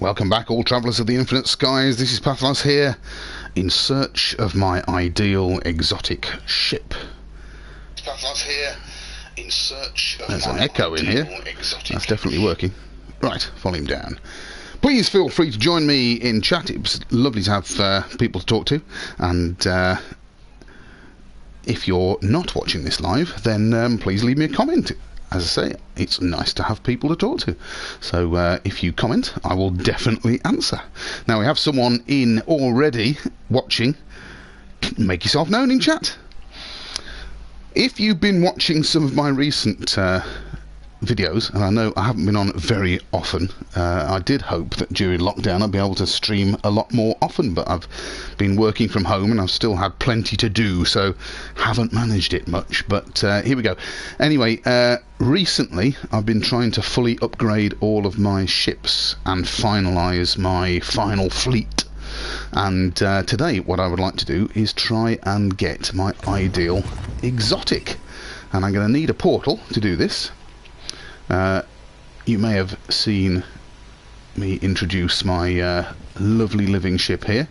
Welcome back, all travellers of the infinite skies. This is Pathos here, in search of my ideal exotic ship. Pathos here, in search of There's an echo in here. That's definitely working. Right, volume down. Please feel free to join me in chat. It's lovely to have people to talk to. And if you're not watching this live, then please leave me a comment. As I say, it's nice to have people to talk to. So if you comment, I will definitely answer. Now we have someone in already watching. Make yourself known in chat. If you've been watching some of my recent videos, and I know I haven't been on very often, I did hope that during lockdown I'd be able to stream a lot more often, but I've been working from home and I've still had plenty to do, so haven't managed it much, but here we go. Anyway, recently I've been trying to fully upgrade all of my ships and finalise my final fleet, and today what I would like to do is try and get my ideal exotic, and I'm going to need a portal to do this. You may have seen me introduce my lovely living ship here,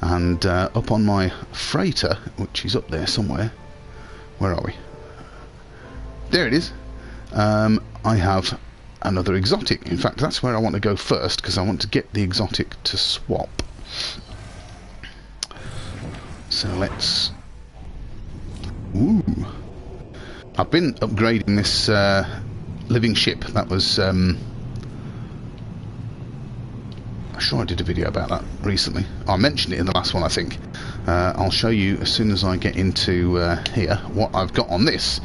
and up on my freighter, which is up there somewhere. Where are we? There it is. I have another exotic. In fact, that's where I want to go first, because I want to get the exotic to swap. So let's... Ooh. I've been upgrading this living ship. That was I'm sure I did a video about that recently. I mentioned it in the last one, I think. I'll show you as soon as I get into here what I've got on this.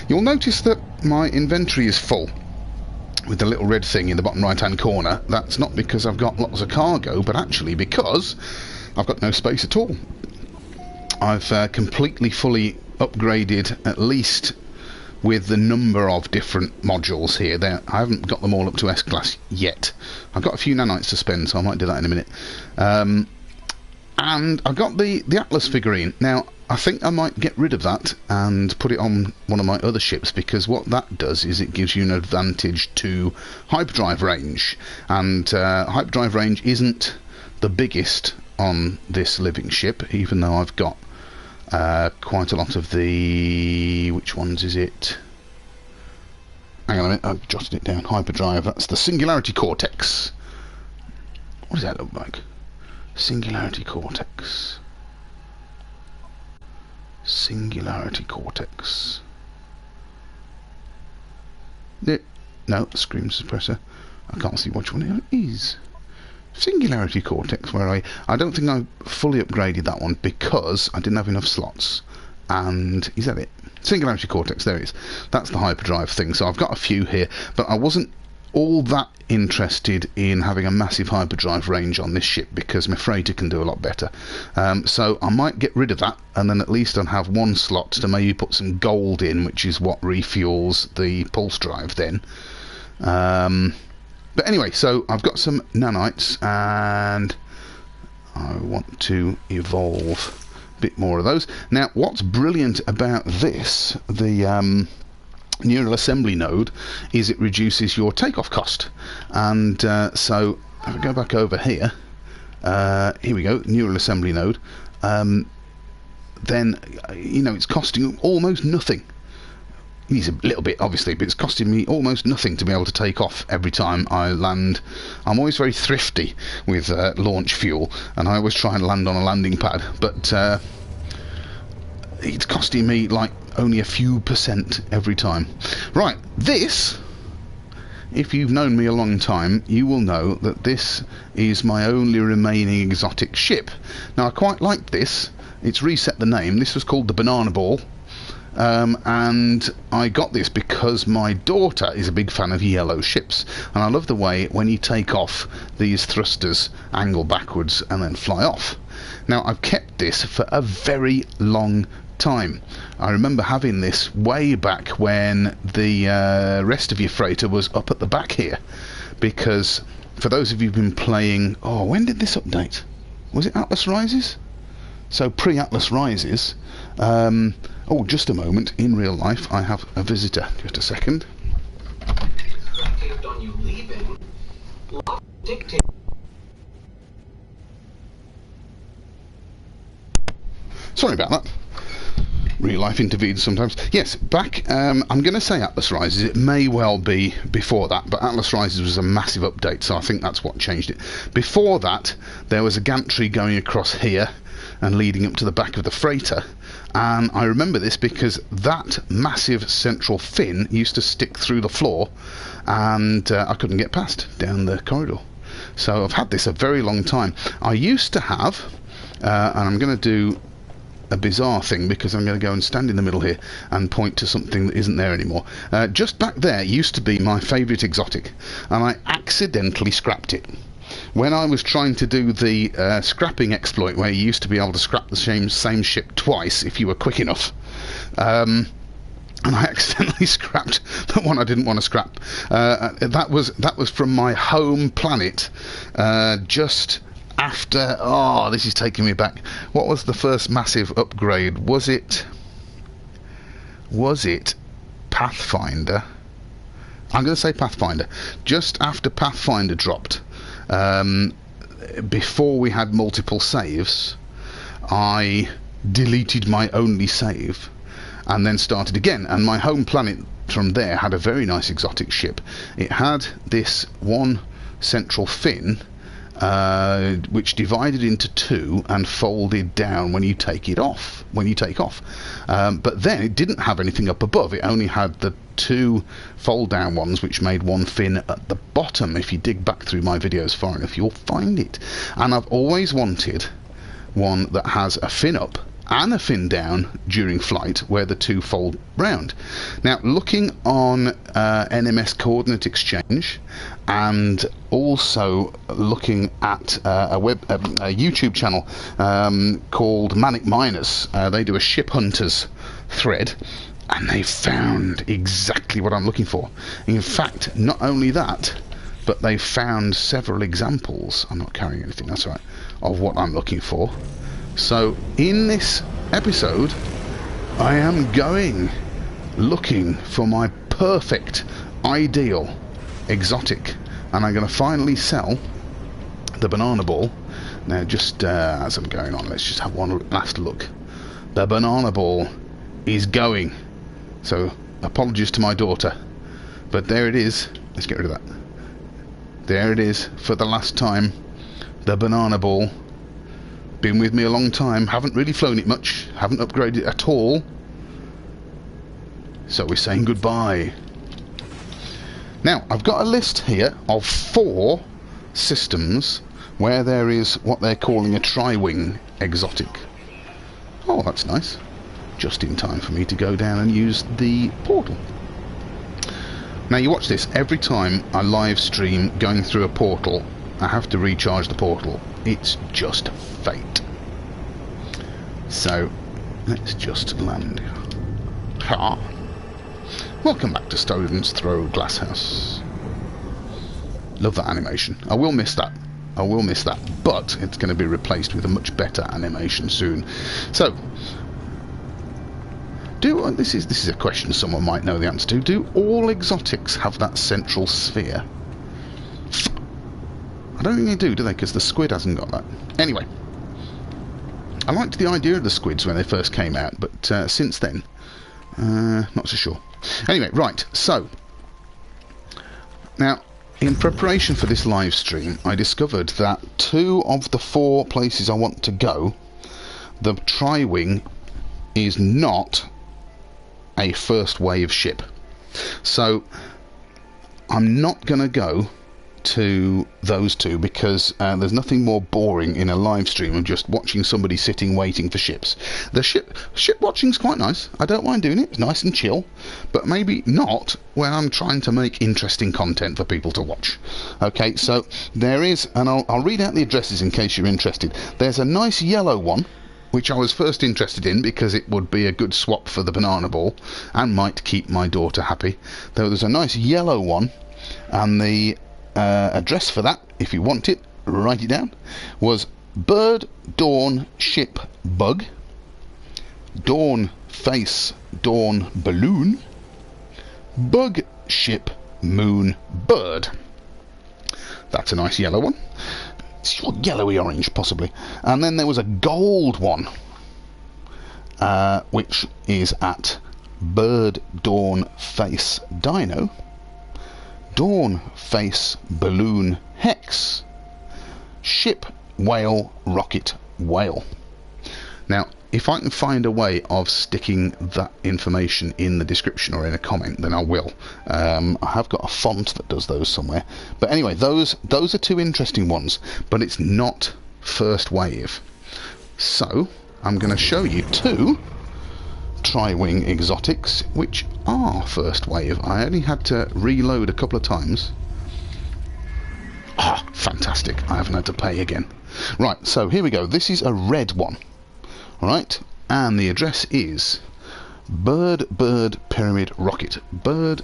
You'll notice that my inventory is full with the little red thing in the bottom right hand corner. That's not because I've got lots of cargo, but actually because I've got no space at all. I've completely fully upgraded, at least with the number of different modules here. There, I haven't got them all up to S-Class yet. I've got a few nanites to spend, so I might do that in a minute. And I've got the Atlas figurine. Now, I think I might get rid of that and put it on one of my other ships, because what that does is it gives you an advantage to hyperdrive range. And hyperdrive range isn't the biggest on this living ship, even though I've got quite a lot of the... which ones is it? Hang on a minute, I've jotted it down. Hyperdrive, that's the Singularity Cortex. What does that look like? Singularity Cortex. Singularity Cortex. No, Scream Suppressor. I can't see which one it is. Singularity Cortex, where I don't think I fully upgraded that one because I didn't have enough slots. And is that it? Singularity Cortex, there it is. That's the hyperdrive thing. So I've got a few here, but I wasn't all that interested in having a massive hyperdrive range on this ship because my freighter can do a lot better. So I might get rid of that, and then at least I'll have one slot to maybe put some gold in, which is what refuels the pulse drive then. But anyway, so I've got some nanites, and I want to evolve a bit more of those. Now, what's brilliant about this, the neural assembly node, is it reduces your takeoff cost. And so, if I go back over here, here we go, neural assembly node, then, you know, it's costing almost nothing. It's a little bit, obviously, but it's costing me almost nothing to be able to take off every time I land. I'm always very thrifty with launch fuel, and I always try and land on a landing pad, but it's costing me like only a few % every time. Right, this, if you've known me a long time, you will know that this is my only remaining exotic ship. Now, I quite like this. It's reset the name. This was called the Banana Ball. And I got this because my daughter is a big fan of yellow ships, and I love the way when you take off these thrusters angle backwards and then fly off. Now, I've kept this for a very long time. I remember having this way back when the rest of your freighter was up at the back here, because for those of you who've been playing, oh, when did this update? Was it Atlas Rises? So pre-Atlas Rises. Oh, just a moment. In real life, I have a visitor. Just a second. Sorry about that. Real life intervenes sometimes. Yes, back, I'm going to say Atlas Rises. It may well be before that, but Atlas Rises was a massive update, so I think that's what changed it. Before that, there was a gantry going across here and leading up to the back of the freighter, and I remember this because that massive central fin used to stick through the floor, and I couldn't get past down the corridor. So I've had this a very long time. I used to have, and I'm going to do a bizarre thing because I'm going to go and stand in the middle here and point to something that isn't there anymore. Just back there used to be my favourite exotic, and I accidentally scrapped it. When I was trying to do the scrapping exploit where you used to be able to scrap the same ship twice if you were quick enough, and I accidentally scrapped the one I didn't want to scrap. That was from my home planet, just after, oh, this is taking me back. What was the first massive upgrade? Was it Pathfinder? I'm going to say Pathfinder. Just after Pathfinder dropped, before we had multiple saves, I deleted my only save and then started again, and my home planet from there had a very nice exotic ship. It had this one central fin which divided into two and folded down when you take off. But then it didn't have anything up above. It only had the two fold down ones which made one fin at the bottom. If you dig back through my videos far enough, you'll find it. And I've always wanted one that has a fin up and a fin down during flight where the two fold round. Now, looking on NMS Coordinate Exchange, and also looking at a YouTube channel called Manic Miners, they do a ship hunters thread, and they found exactly what I'm looking for. In fact, not only that, but they found several examples, I'm not carrying anything, that's all right, of what I'm looking for. So in this episode, I am looking for my perfect, ideal exotic, and I'm going to finally sell the banana ball. Now, just as I'm going on, let's just have one last look. The banana ball is going. So apologies to my daughter, but there it is. Let's get rid of that. There it is for the last time. The banana ball. Been with me a long time, haven't really flown it much, haven't upgraded it at all, so we're saying goodbye. Now, I've got a list here of 4 systems where there is what they're calling a tri-wing exotic. Oh, that's nice. Just in time for me to go down and use the portal. Now, you watch this. Every time I live stream going through a portal, I have to recharge the portal. It's just fate. So, let's just land. Ha! Welcome back to Stone's Throw Glasshouse. Love that animation. I will miss that. But it's going to be replaced with a much better animation soon. So, this is a question someone might know the answer to. Do all exotics have that central sphere? I don't think they do they? Because the squid hasn't got that. Anyway, I liked the idea of the squids when they first came out, but since then, not so sure. Anyway, right, so, now, in preparation for this live stream, I discovered that 2 of the 4 places I want to go, the tri-wing is not a first wave ship. So, I'm not going to go to those 2 because there's nothing more boring in a live stream of just watching somebody sitting waiting for ships. The ship watching's quite nice. I don't mind doing it. It's nice and chill, but maybe not when I'm trying to make interesting content for people to watch. Okay, so there is, and I'll read out the addresses in case you're interested. There's a nice yellow one, which I was first interested in because it would be a good swap for the banana ball and might keep my daughter happy. There's a nice yellow one, and the address for that, if you want it, write it down, was Bird Dawn Ship Bug, Dawn Face Dawn Balloon, Bug Ship Moon Bird. That's a nice yellow one. It's yellowy orange possibly. And then there was a gold one, which is at Bird Dawn Face Dino, Dawn Face Balloon Hex, Ship Whale Rocket Whale. Now, if I can find a way of sticking that information in the description or in a comment, then I will. I have got a font that does those somewhere. But anyway, those are two interesting ones, but it's not first wave. So, I'm going to show you two Tri-Wing exotics, which are first wave. I only had to reload a couple of times. Ah, fantastic. I haven't had to pay again. Right, so here we go. This is a red one. Alright, and the address is Bird Pyramid Rocket. Bird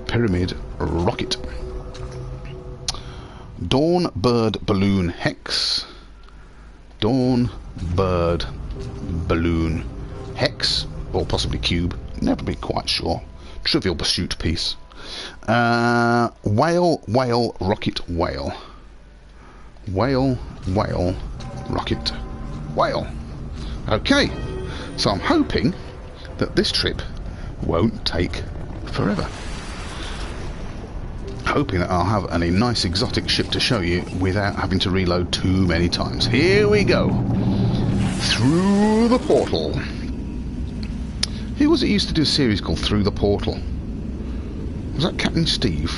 Pyramid Rocket. Dawn Bird Balloon Hex. Dawn Bird Balloon Hex, or possibly Cube, never been quite sure. Trivial Pursuit piece. Whale Rocket Whale. Whale Rocket Whale. Okay, so I'm hoping that this trip won't take forever. Hoping that I'll have a nice exotic ship to show you without having to reload too many times. Here we go. Through the Portal. Who was it used to do a series called Through the Portal? Was that Captain Steve?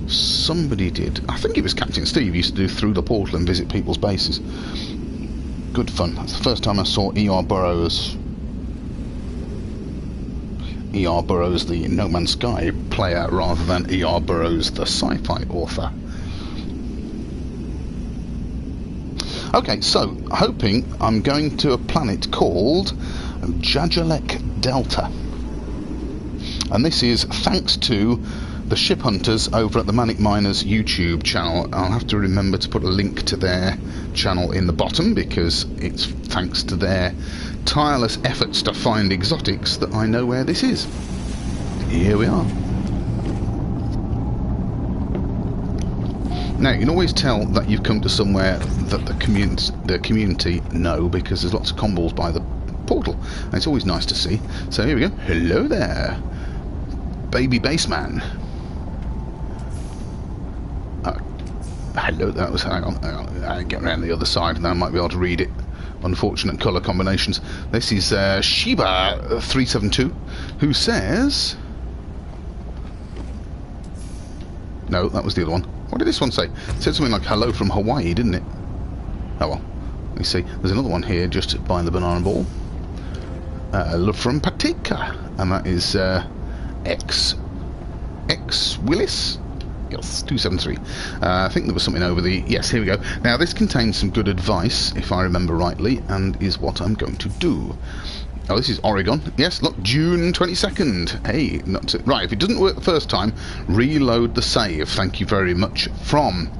Somebody did. I think it was Captain Steve used to do Through the Portal and visit people's bases. Good fun. That's the first time I saw E.R. Burroughs. E.R. Burroughs, the No Man's Sky player, rather than E.R. Burroughs, the sci-fi author. Okay, so, hoping I'm going to a planet called Jajalek Delta. And this is thanks to the Ship Hunters over at the Manic Miners YouTube channel. I'll have to remember to put a link to their channel in the bottom, because it's thanks to their tireless efforts to find exotics that I know where this is. Here we are. Now, you can always tell that you've come to somewhere that the community know, because there's lots of comballs by the portal, and it's always nice to see. So here we go. Hello there, baby baseman. Hello, that was, hang on, I get around the other side and then I might be able to read it. Unfortunate colour combinations. This is Shiba372, who says... No, that was the other one. What did this one say? It said something like hello from Hawaii, didn't it? Oh well. Let me see. There's another one here just by the banana ball. Love from Patika. And that is X Willis? Yes, 273. I think there was something over the... Yes, here we go. Now, this contains some good advice, if I remember rightly, and is what I'm going to do. Oh, this is Oregon. Yes, look, June 22nd. Hey, not to... Right, if it doesn't work the first time, reload the save. Thank you very much. From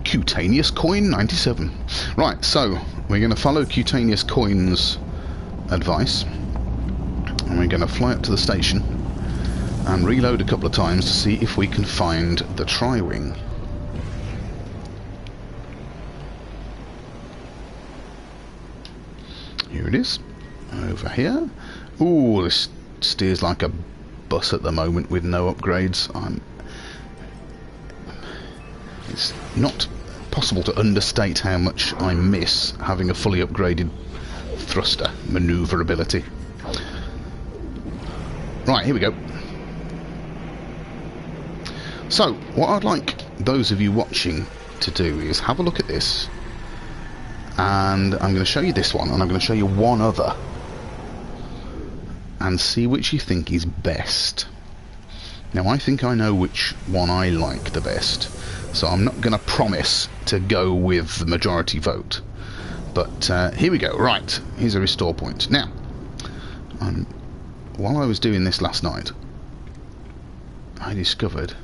Cutaneous Coin 97. Right, so, we're going to follow Cutaneous Coin's advice, and we're going to fly up to the station and reload a couple of times to see if we can find the Tri-Wing. Here it is, over here. Ooh, this steers like a bus at the moment with no upgrades. It's not possible to understate how much I miss having a fully upgraded thruster manoeuvrability. Right, here we go. So, what I'd like those of you watching to do is have a look at this, and I'm going to show you this one, and I'm going to show you one other, and see which you think is best. Now, I think I know which one I like the best, so I'm not going to promise to go with the majority vote. But here we go. Right, here's a restore point. Now, while I was doing this last night, I discovered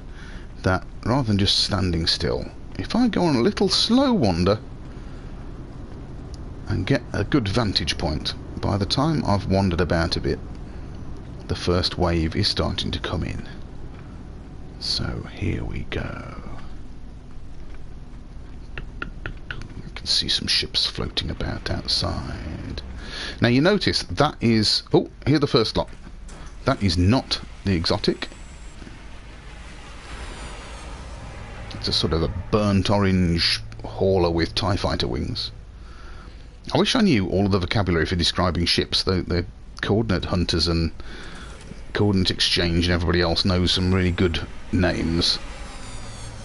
that rather than just standing still, if I go on a little slow wander and get a good vantage point, by the time I've wandered about a bit, the first wave is starting to come in. So here we go. I can see some ships floating about outside. Now you notice that is... Oh, here the first lot. That is not the exotic. It's a sort of a burnt orange hauler with TIE fighter wings. I wish I knew all of the vocabulary for describing ships. The coordinate hunters and coordinate exchange and everybody else knows some really good names.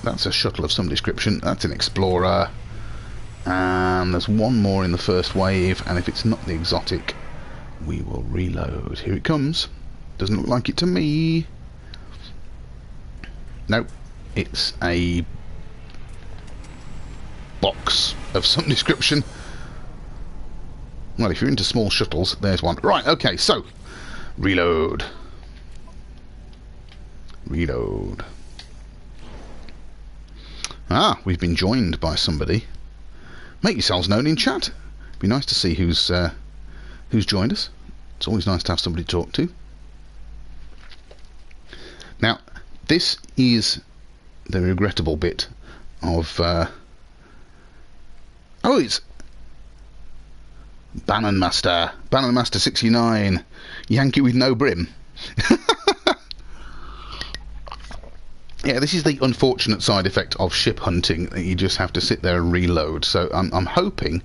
That's a shuttle of some description. That's an explorer. And there's one more in the first wave, and if it's not the exotic, we will reload. Here it comes. Doesn't look like it to me. Nope. It's a box of some description. Well, if you're into small shuttles, there's one. Right, okay, so reload. Reload. Ah, we've been joined by somebody. Make yourselves known in chat. Be nice to see who's joined us. It's always nice to have somebody to talk to. Now, this is the regrettable bit of... oh, it's Bannon Master. Bannon Master 69. Yankee with no brim. Yeah, this is the unfortunate side effect of ship hunting, that you just have to sit there and reload. So I'm hoping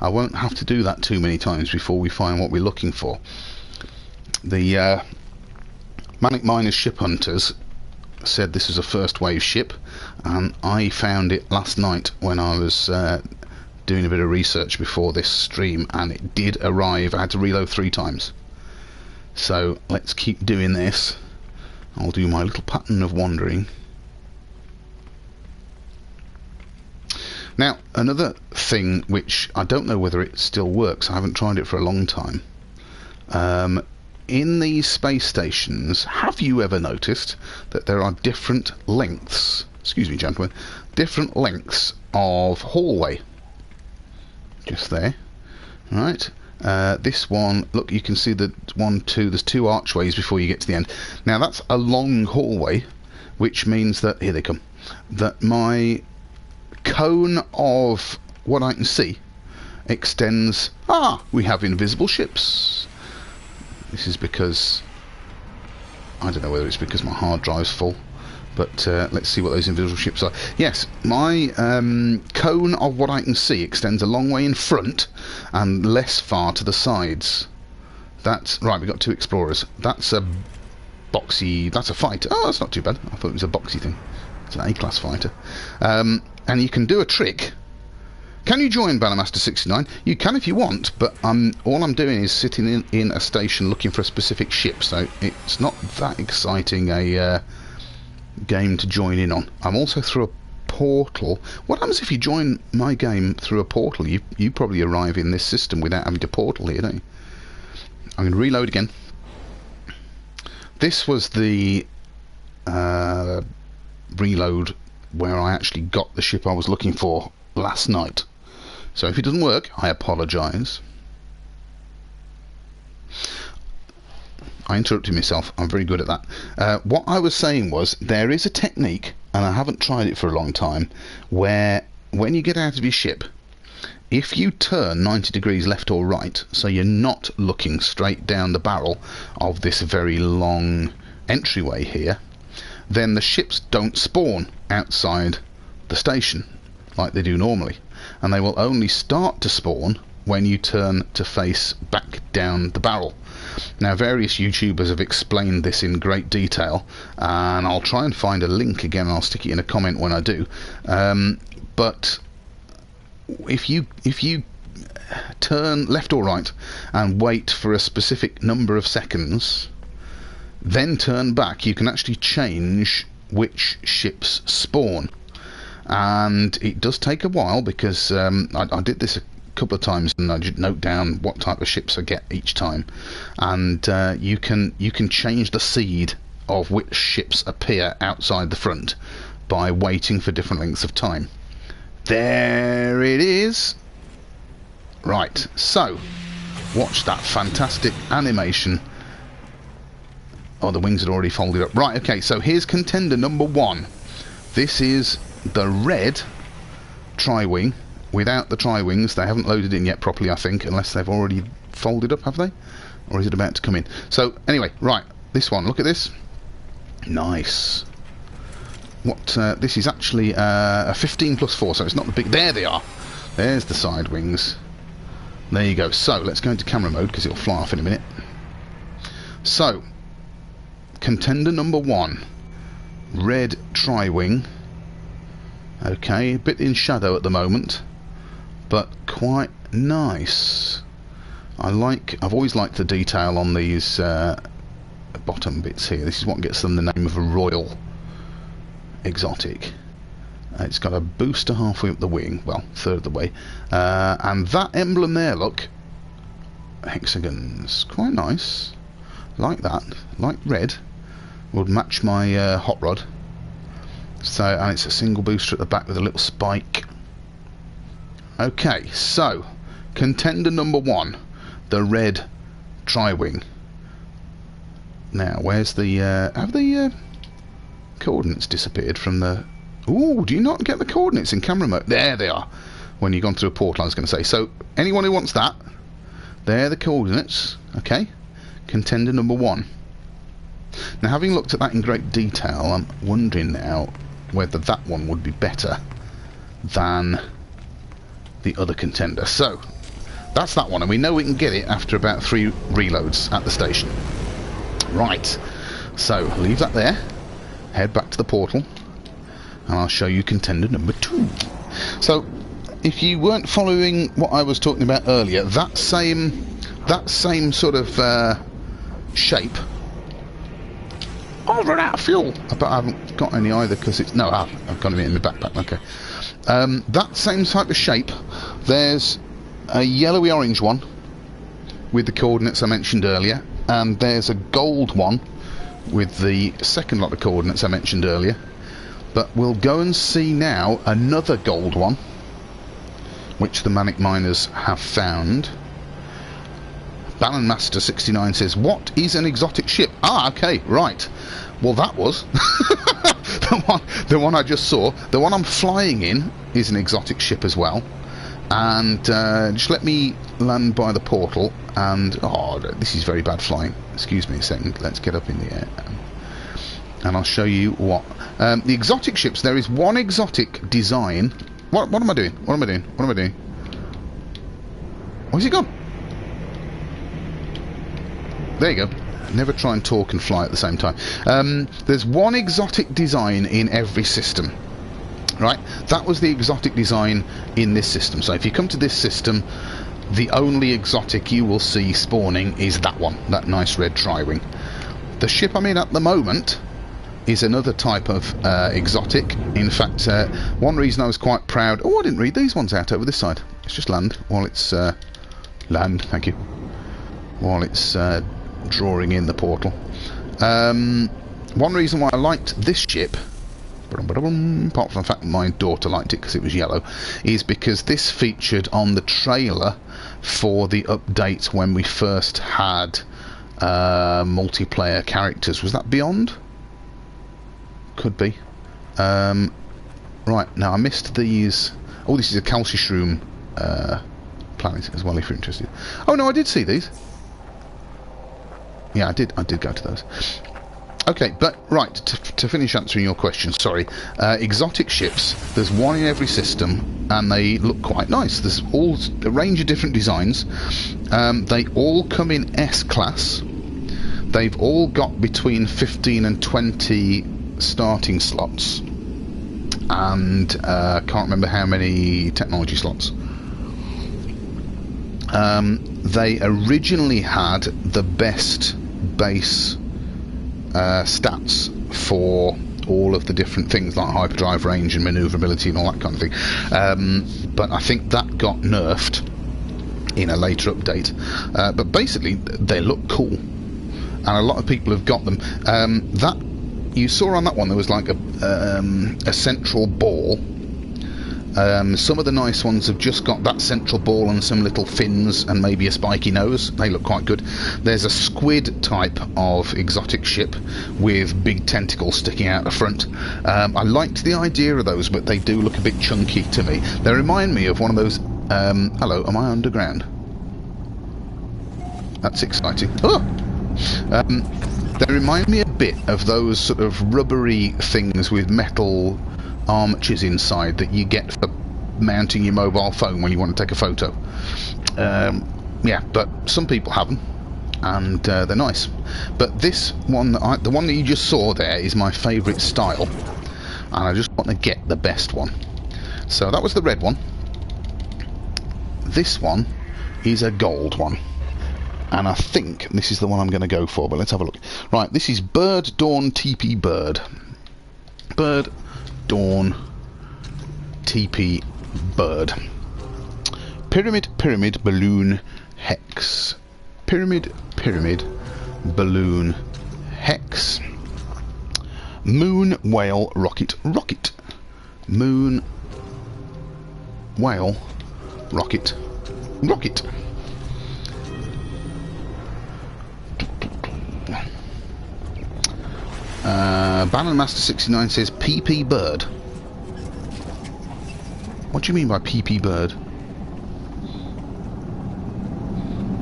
I won't have to do that too many times before we find what we're looking for. The Manic Miners Ship Hunters said this was a first wave ship, and I found it last night when I was doing a bit of research before this stream, and it did arrive. I had to reload 3 times. So let's keep doing this. I'll do my little pattern of wandering. Now, another thing which I don't know whether it still works, I haven't tried it for a long time. In these space stations, have you ever noticed that there are different lengths, excuse me gentlemen, different lengths of hallway? Just there. Right. This one, look, you can see that there's 2 archways before you get to the end. Now that's a long hallway, which means that, here they come, that my cone of what I can see extends. We have invisible ships. This is because, I don't know whether it's because my hard drive's full, but let's see what those invisible ships are. Yes, my cone of what I can see extends a long way in front and less far to the sides. That's right, we've got 2 explorers. That's a boxy, that's a fighter. Oh, that's not too bad. I thought it was a boxy thing. It's an A-class fighter. And you can do a trick. Can you join Bannermaster 69? You can if you want, but all I'm doing is sitting in a station looking for a specific ship, so it's not that exciting a game to join in on. I'm also through a portal. What happens if you join my game through a portal? You probably arrive in this system without having to portal here, don't you? I'm going to reload again. This was the reload where I actually got the ship I was looking for last night. So if it doesn't work, I apologise. I interrupted myself. I'm very good at that. What I was saying was, there is a technique, and I haven't tried it for a long time, where when you get out of your ship, if you turn 90 degrees left or right, so you're not looking straight down the barrel of this very long entryway here, then the ships don't spawn outside the station like they do normally, and they will only start to spawn when you turn to face back down the barrel. Now, various YouTubers have explained this in great detail, and I'll try and find a link again, and I'll stick it in a comment when I do. But if you turn left or right and wait for a specific number of seconds, then turn back, you can actually change which ships spawn. And it does take a while, because I did this a couple of times, and I just note down what type of ships I get each time, and you can change the seed of which ships appear outside the front by waiting for different lengths of time. There it is. Right, so watch that fantastic animation. Oh, the wings had already folded up. Right, okay, so here's contender number 1. This is the red tri-wing, without the tri-wings. They haven't loaded in yet properly, I think, unless they've already folded up, have they? Or is it about to come in? So, anyway, right, this one, look at this. Nice. What, this is actually a 15 plus 4, so it's not the big... There they are. There's the side wings. There you go. So, let's go into camera mode, because it'll fly off in a minute. So, contender number 1. Red tri-wing. Okay, a bit in shadow at the moment, but quite nice. I've always liked the detail on these bottom bits here. This is what gets them the name of a royal exotic. It's got a booster halfway up the wing, well, third of the way, and that emblem there, look, hexagons, quite nice. Like that, like red, would match my hot rod. So, and it's a single booster at the back with a little spike. Okay, so contender number 1, the red tri-wing. Now, where's the have the coordinates disappeared from the... Ooh, do you not get the coordinates in camera mode? There they are. When you've gone through a portal, I was going to say. So, anyone who wants that, there are the coordinates. Okay, contender number 1. Now, having looked at that in great detail, I'm wondering now whether that one would be better than the other contender. So, that's that one, and we know we can get it after about 3 reloads at the station. Right, so leave that there, head back to the portal, and I'll show you contender number 2. So, if you weren't following what I was talking about earlier, that same sort of shape... I've run out of fuel, but I haven't got any either because it's... No, I've got it in my backpack, okay. That same type of shape, there's a yellowy orange one with the coordinates I mentioned earlier, and there's a gold one with the second lot of coordinates I mentioned earlier. But we'll go and see now another gold one, which the Manic Miners have found. Ballenmaster 69 says, what is an exotic ship? Ah, okay, right. Well, that was the one I just saw. The one I'm flying in is an exotic ship as well. And just let me land by the portal. And oh, this is very bad flying. Excuse me a second. Let's get up in the air, and I'll show you what the exotic ships. There is one exotic design. What am I doing? What am I doing? What am I doing? Where's he gone? There you go. Never try and talk and fly at the same time. There's one exotic design in every system. Right? That was the exotic design in this system. So if you come to this system, the only exotic you will see spawning is that one. That nice red tri-wing. The ship I'm in at the moment is another type of exotic. In fact, one reason I was quite proud... Oh, I didn't read these ones out over this side. Let's just land while it's... land, thank you. While it's... drawing in the portal. One reason why I liked this ship, apart from the fact that my daughter liked it because it was yellow, is because this featured on the trailer for the update when we first had multiplayer characters. Was that Beyond? Could be. Right, now I missed these. Oh, this is a Calci-Shroom planet as well, if you're interested. Oh no, I did see these. Yeah, I did go to those. Okay, but right, to finish answering your question, sorry. Exotic ships, there's one in every system, and they look quite nice. There's all a range of different designs. They all come in S-Class. They've all got between 15 and 20 starting slots. And can't remember how many technology slots. They originally had the best base stats for all of the different things like hyperdrive range and maneuverability and all that kind of thing, but I think that got nerfed in a later update. But basically they look cool, and a lot of people have got them. That you saw on that one, there was like a central ball, Some of the nice ones have just got that central ball and some little fins and maybe a spiky nose. They look quite good. There's a squid type of exotic ship with big tentacles sticking out the front. I liked the idea of those, but they do look a bit chunky to me. They remind me of one of those... hello, am I underground? That's exciting. Oh! They remind me a bit of those sort of rubbery things with metal armatures inside that you get for mounting your mobile phone when you want to take a photo. Yeah, but some people have them, and they're nice. But this one, the one that you just saw there, is my favourite style, and I just want to get the best one. So that was the red one. This one is a gold one, and I think this is the one I'm going to go for, but let's have a look. Right, this is Bird Dawn TP Bird. Bird Dawn TP Bird. Pyramid Pyramid Balloon Hex. Pyramid Pyramid Balloon Hex. Moon Whale Rocket Rocket. Moon Whale Rocket Rocket. Bannon Master 69 says PP Bird. What do you mean by PP Bird?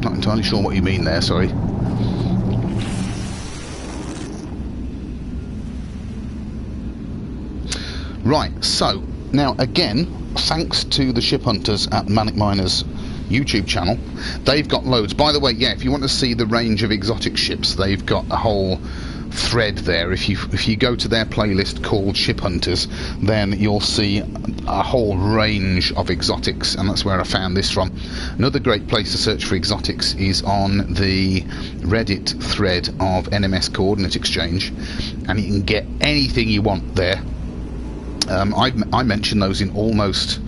Not entirely sure what you mean there, sorry. Right, so now again, thanks to the ship hunters at Manic Miners YouTube channel, they've got loads. By the way, yeah, if you want to see the range of exotic ships, they've got a whole thread there. If you go to their playlist called Ship Hunters, then you'll see a whole range of exotics, and that's where I found this from. Another great place to search for exotics is on the Reddit thread of NMS Coordinate Exchange, and you can get anything you want there. I mention those in almost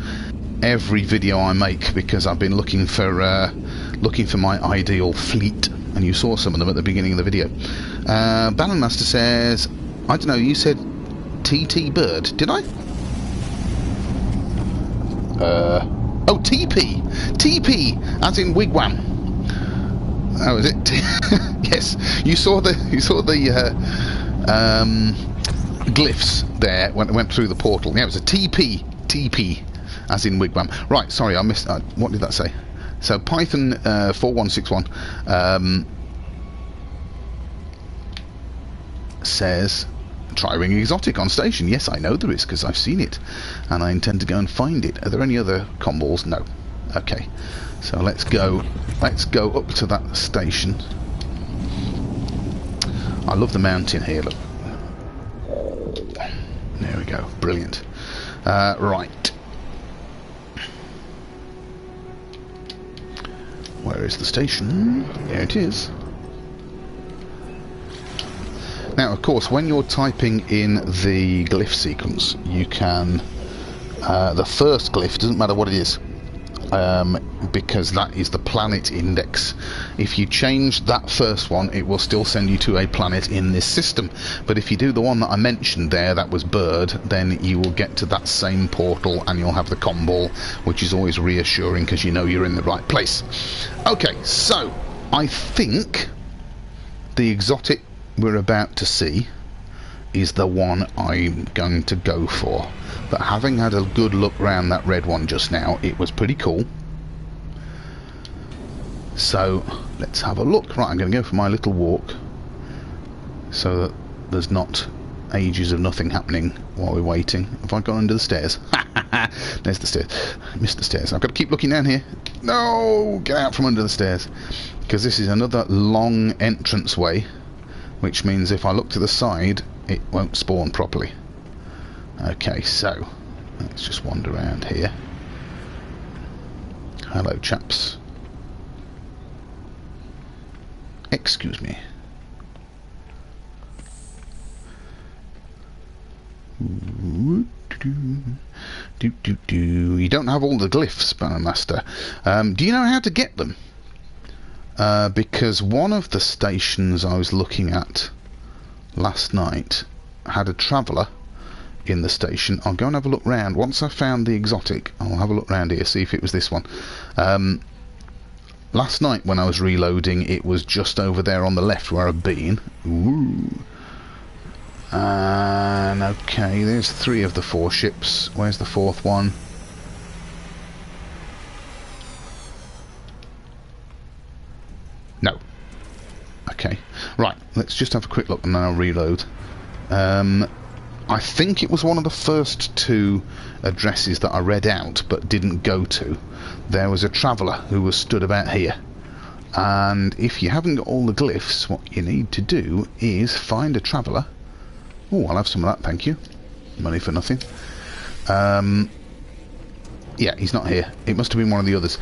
every video I make because I've been looking for my ideal fleet, and you saw some of them at the beginning of the video. Bannon Master says, I don't know, you said TT Bird, did I? Oh, TP! TP, as in wigwam. Oh, is it? Yes, you saw the glyphs there when it went through the portal. Yeah, it was a TP, TP, as in wigwam. Right, sorry, I missed. What did that say? So Python 4161 says, try Ring Exotic on station. Yes, I know there is, because I've seen it, and I intend to go and find it. Are there any other comballs? No. Okay, so let's go up to that station. I love the mountain here, look. There we go, brilliant. Right, where is the station? There it is. Now, of course, when you're typing in the glyph sequence, you can... the first glyph, doesn't matter what it is, because that is the planet index. If you change that first one, it will still send you to a planet in this system. But if you do the one that I mentioned there, that was Bird, then you will get to that same portal and you'll have the comball, which is always reassuring because you know you're in the right place. Okay, so I think the exotic we're about to see is the one I'm going to go for. But having had a good look round that red one just now, it was pretty cool. So let's have a look. Right, I'm going to go for my little walk so that there's not ages of nothing happening while we're waiting. Have I gone under the stairs? There's the stairs. I missed the stairs. I've got to keep looking down here. No, get out from under the stairs, because this is another long entrance way, which means if I look to the side, it won't spawn properly. Okay, so let's just wander around here. Hello, chaps. Excuse me. You don't have all the glyphs, Bannon Master. Do you know how to get them? Because one of the stations I was looking at last night had a traveller in the station. I'll go and have a look round. Once I've found the exotic, I'll have a look round here, see if it was this one. Last night when I was reloading, it was just over there on the left where I've been. Ooh. And okay, there's 3 of the 4 ships. Where's the 4th one? No. Okay. Right, let's just have a quick look and then I'll reload. I think it was one of the first 2 addresses that I read out but didn't go to. There was a traveller who was stood about here. And if you haven't got all the glyphs, what you need to do is find a traveller. Oh, I'll have some of that, thank you. Money for nothing. Yeah, he's not here. It must have been one of the others.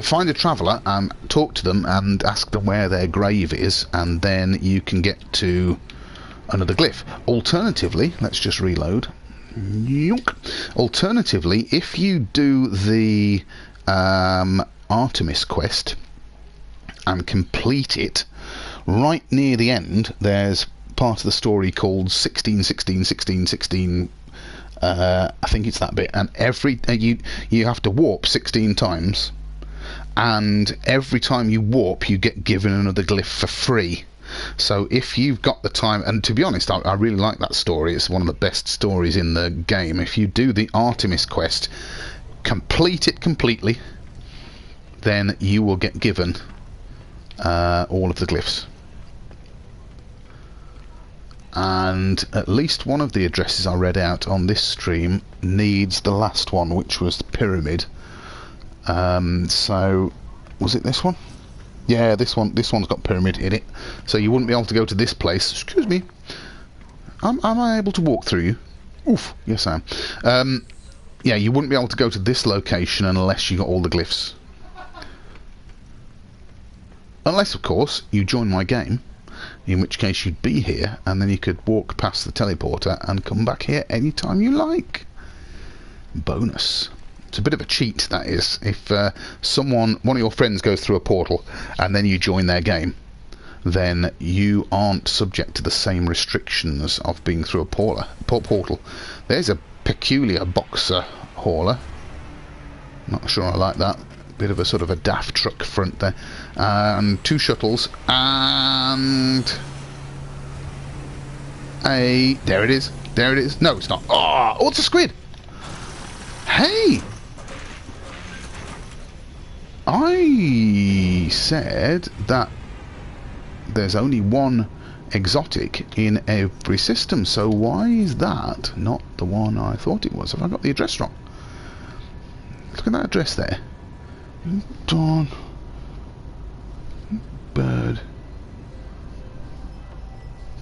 Find a traveller and talk to them and ask them where their grave is, and then you can get to another glyph. Alternatively, let's just reload. Alternatively, if you do the Artemis quest and complete it, right near the end, there's part of the story called 16, 16, 16, 16. I think it's that bit, and you have to warp 16 times, and every time you warp you get given another glyph for free. So if you've got the time, and to be honest, I really like that story, it's one of the best stories in the game. If you do the Artemis quest, complete it completely, then you will get given all of the glyphs. And at least one of the addresses I read out on this stream needs the last one, which was the pyramid. So was it this one? Yeah, this one's got pyramid in it, so you wouldn't be able to go to this place. Excuse me, am I able to walk through you? Oof, yes I am. Yeah, you wouldn't be able to go to this location unless you got all the glyphs, unless of course you join my game, in which case you'd be here and then you could walk past the teleporter and come back here anytime you like. Bonus. It's a bit of a cheat, that is. If one of your friends goes through a portal and then you join their game, then you aren't subject to the same restrictions of being through a portal. There's a peculiar boxer hauler. Not sure I like that. Bit of a sort of a daft truck front there. And 2 shuttles and there it is. There it is. No, it's not. Oh, it's a squid. Hey! I said that there's only one exotic in every system, so why is that not the one I thought it was? Have I got the address wrong? Look at that address there. Dawn. Bird.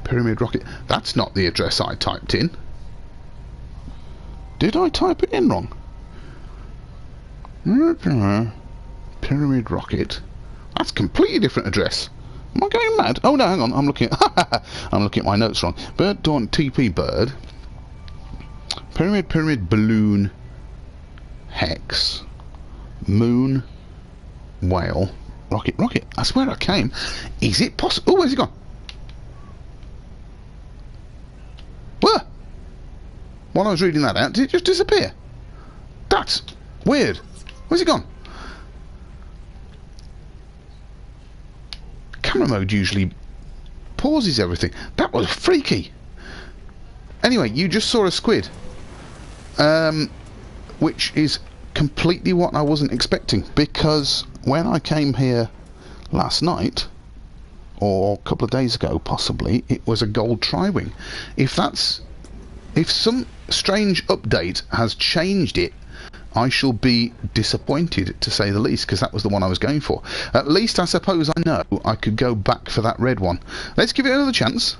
Pyramid rocket. That's not the address I typed in. Did I type it in wrong? Pyramid rocket. That's a completely different address. Am I going mad? Oh no, hang on. I'm looking at I'm looking at my notes wrong. Bird Dawn TP bird. Pyramid balloon hex. Moon whale rocket. That's where I came. Is it possible? Oh, where's he gone? Where? While I was reading that out, did it just disappear? That's weird. Where's he gone? Camera mode usually pauses everything. That was freaky. Anyway, you just saw a squid, which is completely what I wasn't expecting, because when I came here last night, or a couple of days ago possibly, it was a gold tri-wing. If some strange update has changed it, I shall be disappointed, to say the least, because that was the one I was going for. At least I suppose I know I could go back for that red one. Let's give it another chance.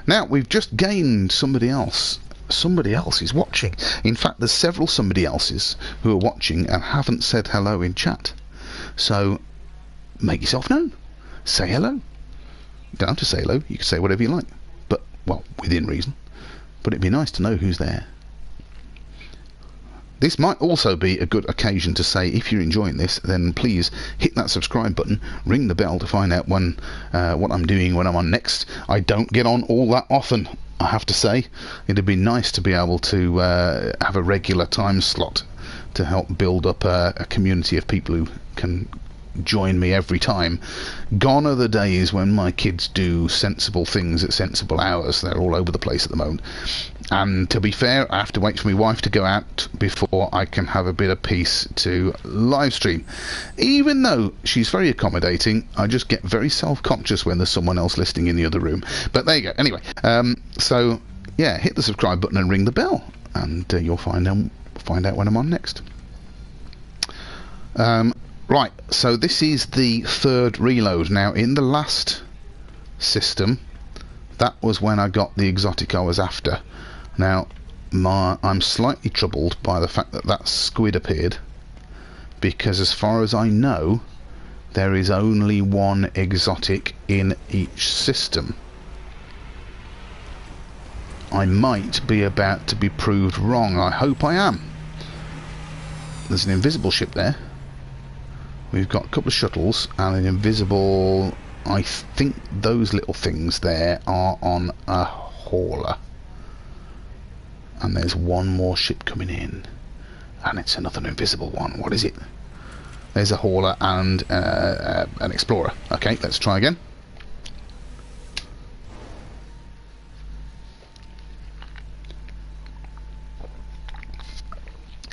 Now, we've just gained somebody else. Somebody else is watching. In fact, there's several somebody else's who are watching and haven't said hello in chat. So, make yourself known. Say hello. You don't have to say hello. You can say whatever you like. But, well, within reason. But it'd be nice to know who's there. This might also be a good occasion to say, if you're enjoying this, then please hit that subscribe button, ring the bell to find out when what I'm doing when I'm on next. I don't get on all that often. I have to say, it'd be nice to be able to have a regular time slot to help build up a community of people who can join me every time. Gone are the days when my kids do sensible things at sensible hours. They're all over the place at the moment, and to be fair, I have to wait for my wife to go out before I can have a bit of peace to live stream. Even though she's very accommodating, I just get very self-conscious when there's someone else listening in the other room. But there you go. Anyway, so yeah, hit the subscribe button and ring the bell, and you'll find out when I'm on next. Right, so this is the third reload. Now, in the last system, that was when I got the exotic I was after. Now, I'm slightly troubled by the fact that that squid appeared, because as far as I know, there is only one exotic in each system. I might be about to be proved wrong. I hope I am. There's an invisible ship there. We've got a couple of shuttles and an invisible... I think those little things there are on a hauler. And there's one more ship coming in. And it's another invisible one. What is it? There's a hauler and an explorer. Okay, let's try again.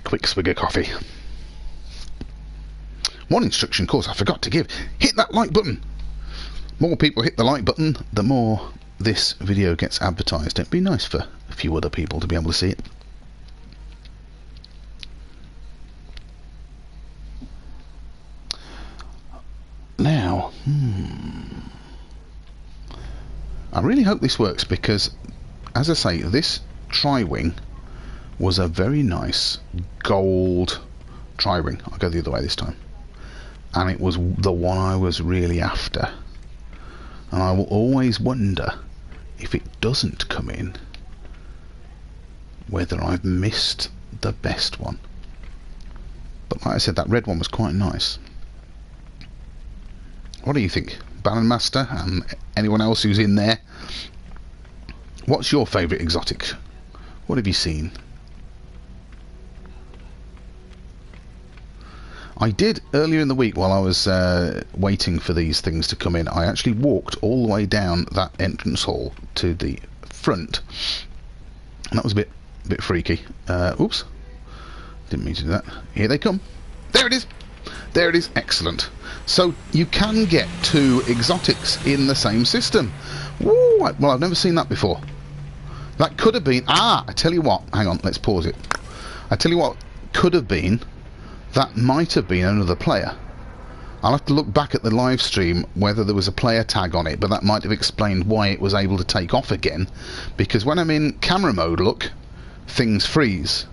Quick swig of coffee. One instruction, of course, I forgot to give. Hit that like button. More people hit the like button, the more this video gets advertised. It'd be nice for a few other people to be able to see it. Now, I really hope this works, because, as I say, this tri-wing was a very nice gold tri-wing. I'll go the other way this time. And it was the one I was really after. And I will always wonder, if it doesn't come in, whether I've missed the best one. But like I said, that red one was quite nice. What do you think, Baron Master, and anyone else who's in there? What's your favourite exotic? What have you seen? I did earlier in the week, while I was waiting for these things to come in, I actually walked all the way down that entrance hall to the front, and that was a bit freaky. Oops, didn't mean to do that. Here they come. There it is. There it is. Excellent. So you can get two exotics in the same system. Woo, well, I've never seen that before. That could have been... I tell you what. Hang on, let's pause it. I tell you what could have been... That might have been another player. I'll have to look back at the live stream whether there was a player tag on it, but that might have explained why it was able to take off again, because when I'm in camera mode, look, things freeze.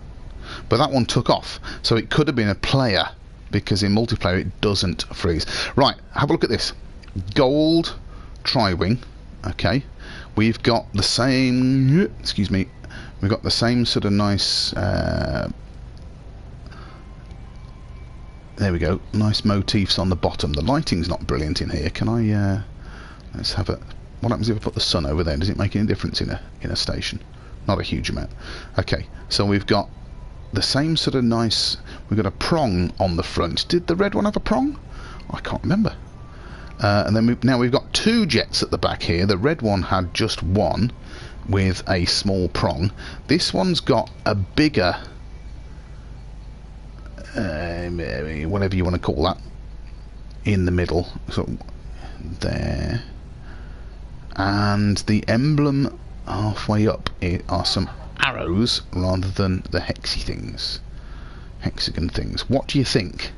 But that one took off, so it could have been a player, because in multiplayer it doesn't freeze. Right, have a look at this. Gold tri-wing, okay. We've got the same... Excuse me. We've got the same sort of nice... there we go, nice motifs on the bottom. The lighting's not brilliant in here. Can I let's have a... What happens if I put the sun over there? Does it make any difference in a station? Not a huge amount. Okay, so we've got the same sort of nice... We've got a prong on the front. Did the red one have a prong? I can't remember. And then now we've got two jets at the back here. The red one had just one with a small prong. This one's got a bigger... whatever you want to call that, in the middle, so there, and the emblem halfway up are some arrows rather than the hexagon things. What do you think?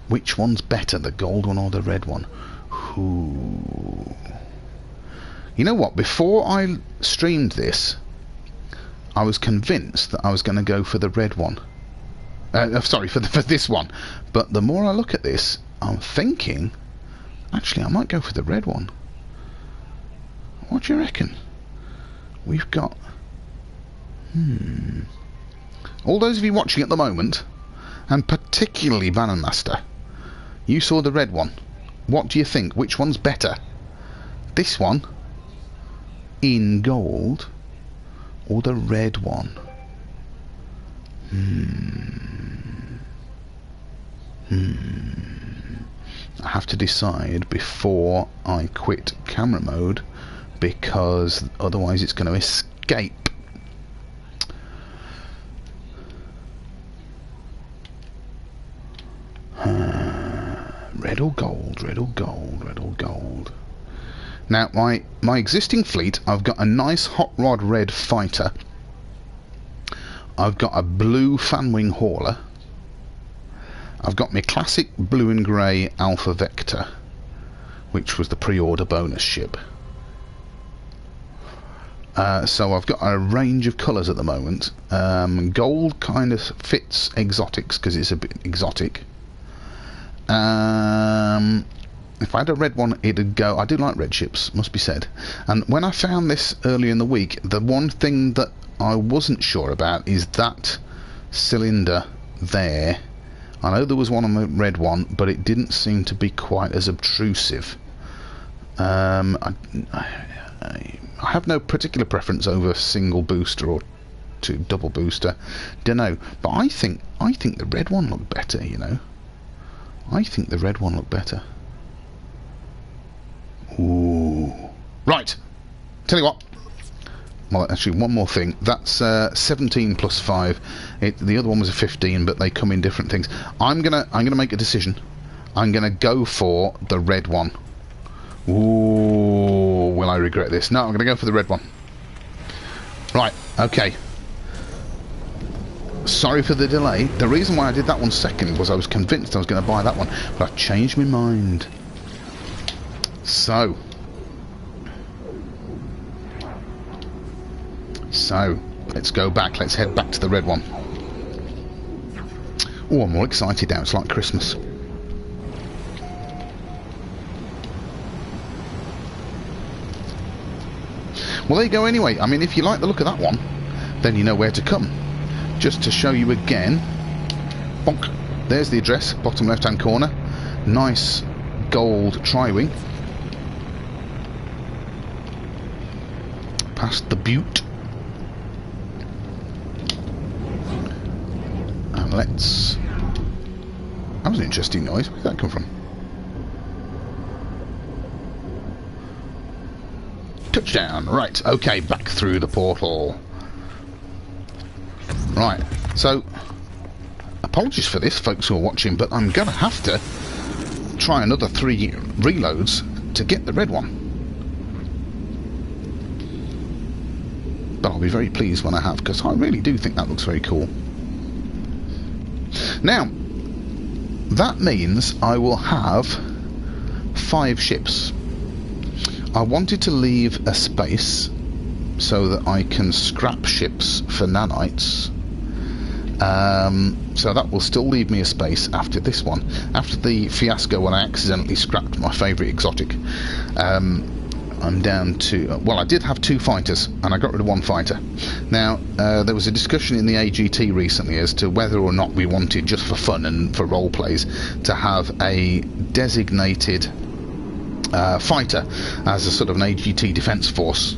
Which one's better, the gold one or the red one? Ooh. You know what, before I streamed this, I was convinced that I was going to go for the red one. Sorry, for this one. But the more I look at this, I'm thinking, actually, I might go for the red one. What do you reckon? We've got... All those of you watching at the moment, and particularly Baron Master, you saw the red one. What do you think? Which one's better? This one in gold or the red one? I have to decide before I quit camera mode, because otherwise it's going to escape. Red or gold, red or gold, red or gold. Now my existing fleet, I've got a nice hot rod red fighter. I've got a blue fanwing hauler. I've got my classic blue and grey Alpha Vector, which was the pre-order bonus ship. So I've got a range of colours at the moment. Gold kind of fits exotics because it's a bit exotic. If I had a red one, it'd go. I do like red ships, must be said. And when I found this early in the week, the one thing that I wasn't sure about is that cylinder there. I know there was one on the red one, but it didn't seem to be quite as obtrusive. I have no particular preference over single booster or double booster. Don't know, but I think the red one looked better. You know, I think the red one looked better. Ooh, right. Tell you what. Well, actually, one more thing. That's 17 plus 5. The other one was a 15, but they come in different things. I'm gonna make a decision. I'm gonna go for the red one. Ooh, will I regret this? No, I'm gonna go for the red one. Right. Okay. Sorry for the delay. The reason why I did that one second was I was convinced I was going to buy that one, but I changed my mind. So, let's go back. Let's head back to the red one. Oh, I'm all excited now. It's like Christmas. Well, there you go anyway. I mean, if you like the look of that one, then you know where to come. Just to show you again. Bonk. There's the address, bottom left-hand corner. Nice gold tri-wing. Past the butte. And let's... That was an interesting noise. Where did that come from? Touchdown. Right, okay, back through the portal. Right, so apologies for this, folks who are watching, but I'm going to have to try another 3 reloads to get the red one. But I'll be very pleased when I have, because I really do think that looks very cool. Now, that means I will have 5 ships. I wanted to leave a space so that I can scrap ships for nanites. So that will still leave me a space after this one. After the fiasco when I accidentally scrapped my favourite exotic, I'm down to... well, I did have 2 fighters, and I got rid of 1 fighter. Now, there was a discussion in the AGT recently as to whether or not we wanted, just for fun and for role plays, to have a designated fighter as a sort of an AGT defence force.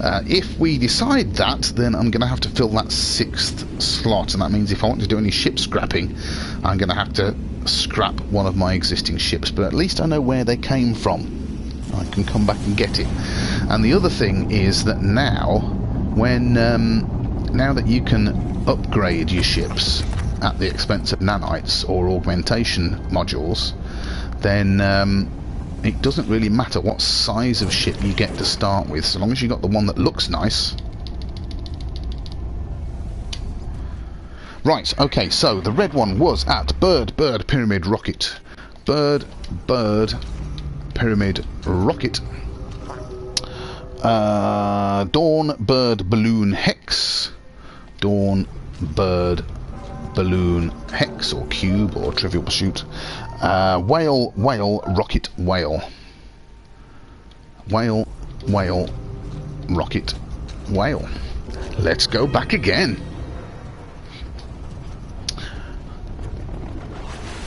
If we decide that, then I'm going to have to fill that 6th slot, and that means if I want to do any ship scrapping, I'm going to have to scrap one of my existing ships, but at least I know where they came from. I can come back and get it. And the other thing is that now, now that you can upgrade your ships at the expense of nanites or augmentation modules, then it doesn't really matter what size of ship you get to start with, so long as you got the one that looks nice. Right, okay, so the red one was at Bird Pyramid Rocket. Bird Pyramid Rocket. Dawn Bird Balloon Hex. Dawn Bird Balloon Hex, or Cube, or Trivial Pursuit. Whale Rocket Whale. Whale Rocket Whale. Let's go back again.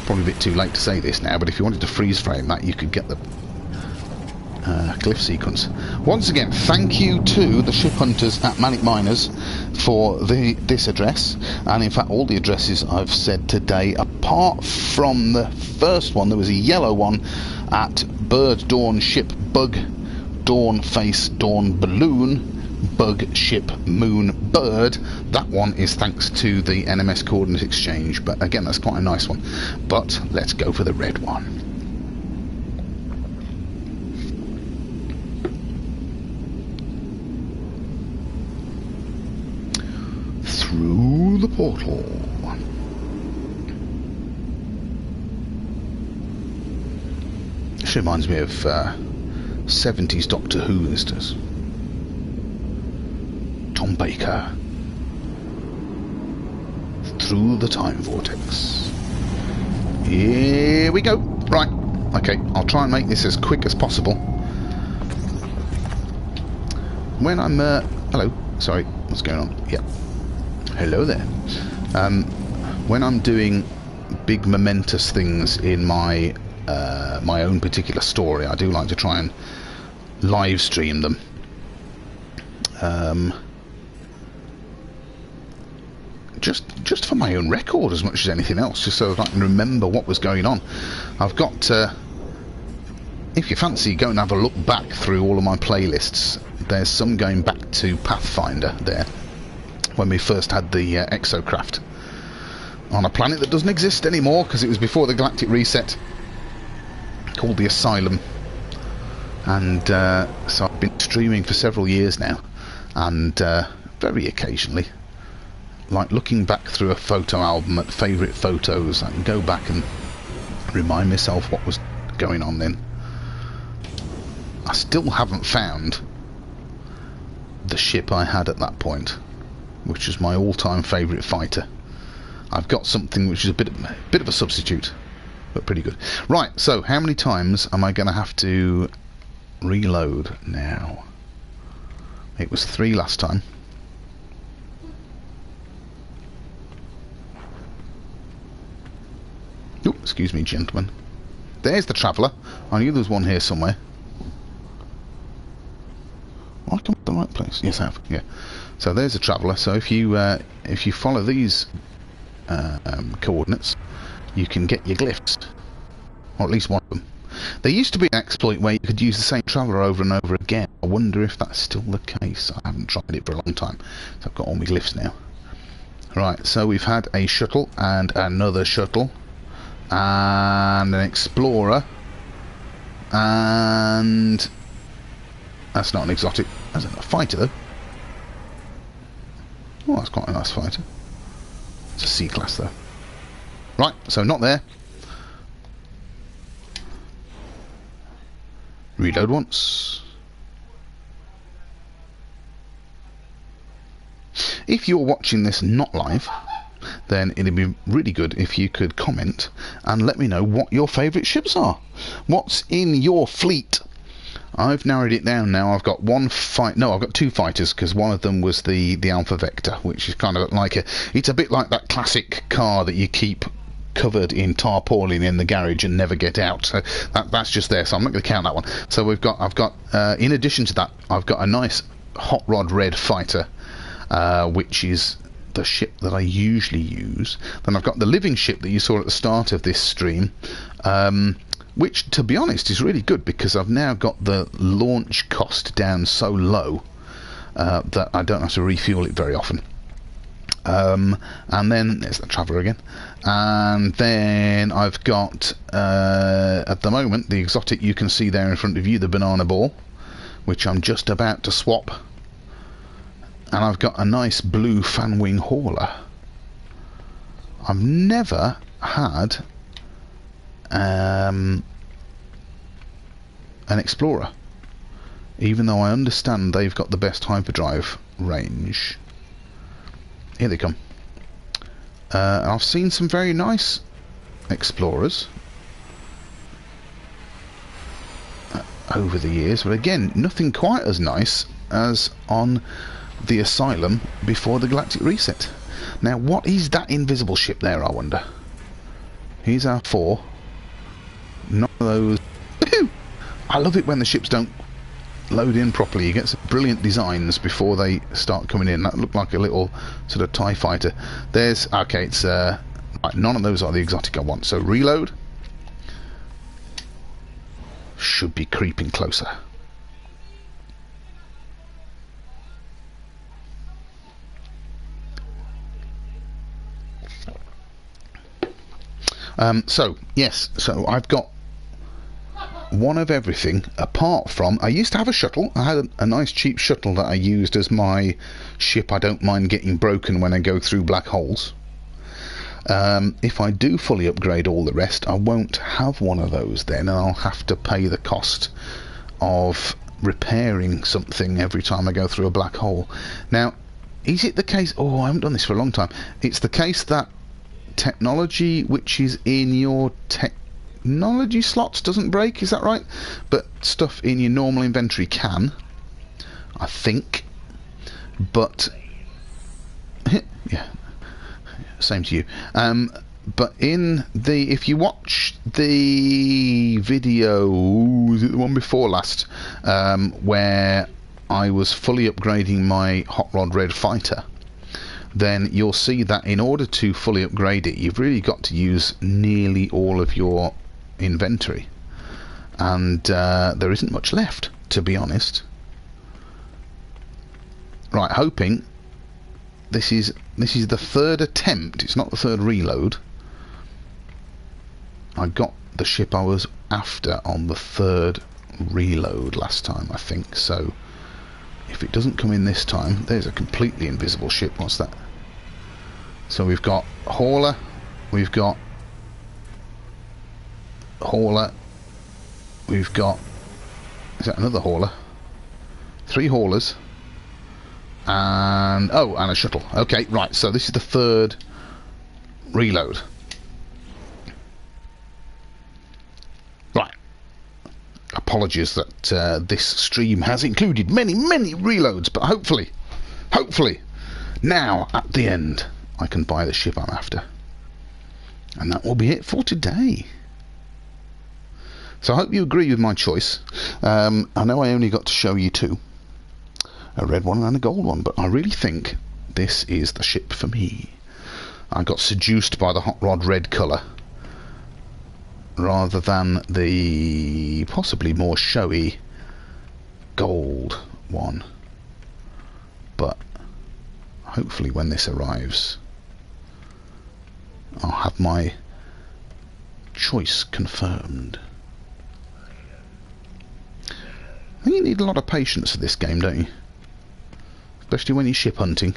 Probably a bit too late to say this now, but if you wanted to freeze frame that, you could get the glyph sequence. Once again, thank you to the ship hunters at Manic Miners for this address, and in fact all the addresses I've said today, apart from the first one. There was a yellow one at Bird Dawn Ship Bug Dawn Face Dawn Balloon Bug Ship Moon Bird. That one is thanks to the NMS Coordinate Exchange, but again that's quite a nice one. But let's go for the red one. Through the portal. This reminds me of 70s Doctor Who, this does. Tom Baker. Through the time vortex. Here we go. Right. Okay, I'll try and make this as quick as possible. When I'm... hello. Sorry. What's going on? Yep. Hello there. When I'm doing big momentous things in my my own particular story, I do like to try and live stream them. Just for my own record as much as anything else, just so that I can remember what was going on. I've got, if you fancy, go and have a look back through all of my playlists. There's some going back to Pathfinder there, when we first had the Exocraft on a planet that doesn't exist anymore because it was before the Galactic Reset, called the Asylum. And so I've been streaming for several years now, and very occasionally, like looking back through a photo album at favourite photos, I can go back and remind myself what was going on then. I still haven't found the ship I had at that point, which is my all-time favourite fighter. I've got something which is a bit of a substitute, but pretty good. Right, so how many times am I going to have to reload now? It was 3 last time. Oh, excuse me, gentlemen. There's the Traveller. I knew there was one here somewhere. Have I come to the right place? Yes, I have. Yeah. So there's the Traveller. So if you follow these coordinates, you can get your glyphs, or at least one of them. There used to be an exploit where you could use the same Traveller over and over again. I wonder if that's still the case. I haven't tried it for a long time, so I've got all my glyphs now. Right. So we've had a shuttle and another shuttle, and an explorer, and that's not an exotic. That's a fighter though. Oh, that's quite a nice fighter. It's a C-class though. Right, so not there. Reload once. If you're watching this not live, then it'd be really good if you could comment and let me know what your favourite ships are. What's in your fleet? I've narrowed it down now. I've got I've got 2 fighters, because one of them was the Alpha Vector, which is kind of like it's a bit like that classic car that you keep covered in tarpaulin in the garage and never get out. So that's just there. So I'm not going to count that one. So I've got in addition to that, I've got a nice hot rod red fighter, which is the ship that I usually use. Then I've got the living ship that you saw at the start of this stream, which, to be honest, is really good because I've now got the launch cost down so low that I don't have to refuel it very often. And then there's the Traveller again, and then I've got at the moment the exotic you can see there in front of you, the Banana Ball, which I'm just about to swap. And I've got a nice blue Fanwing Hauler. I've never had an Explorer, even though I understand they've got the best hyperdrive range. Here they come. I've seen some very nice Explorers over the years, but again, nothing quite as nice as on the Asylum before the Galactic Reset. Now, what is that invisible ship there, I wonder? Here's our 4. None of those. I love it when the ships don't load in properly. You get some brilliant designs before they start coming in. That looked like a little sort of TIE fighter. There's, okay, it's right, none of those are the exotic I want. So reload. Should be creeping closer. So yes, so I've got one of everything apart from, I used to have a shuttle. I had a nice cheap shuttle that I used as my ship. I don't mind getting broken when I go through black holes. If I do fully upgrade all the rest, I won't have one of those then, and I'll have to pay the cost of repairing something every time I go through a black hole. Now, is it the case, oh, I haven't done this for a long time, it's the case that technology which is in your technology slots doesn't break, is that right? But stuff in your normal inventory can, I think. But yeah, same to you. But in the, if you watch the video, was it the one before last, where I was fully upgrading my Hot Rod Red fighter, then you'll see that in order to fully upgrade it, you've really got to use nearly all of your inventory, and there isn't much left, to be honest. Right, hoping this is the third attempt. It's not the third reload. I got the ship I was after on the third reload last time, I think. So if it doesn't come in this time, there's a completely invisible ship. What's that? So we've got hauler, we've got hauler, we've got, is that another hauler? 3 haulers, and oh, and a shuttle. Okay, right, so this is the third reload. Right, apologies that this stream has included many reloads, but hopefully now at the end I can buy the ship I'm after, and that will be it for today. So I hope you agree with my choice. I know I only got to show you 2, a red one and a gold one, but I really think this is the ship for me. I got seduced by the Hot Rod Red colour rather than the possibly more showy gold one, but hopefully when this arrives I'll have my choice confirmed. I think you need a lot of patience for this game, don't you? Especially when you're ship hunting.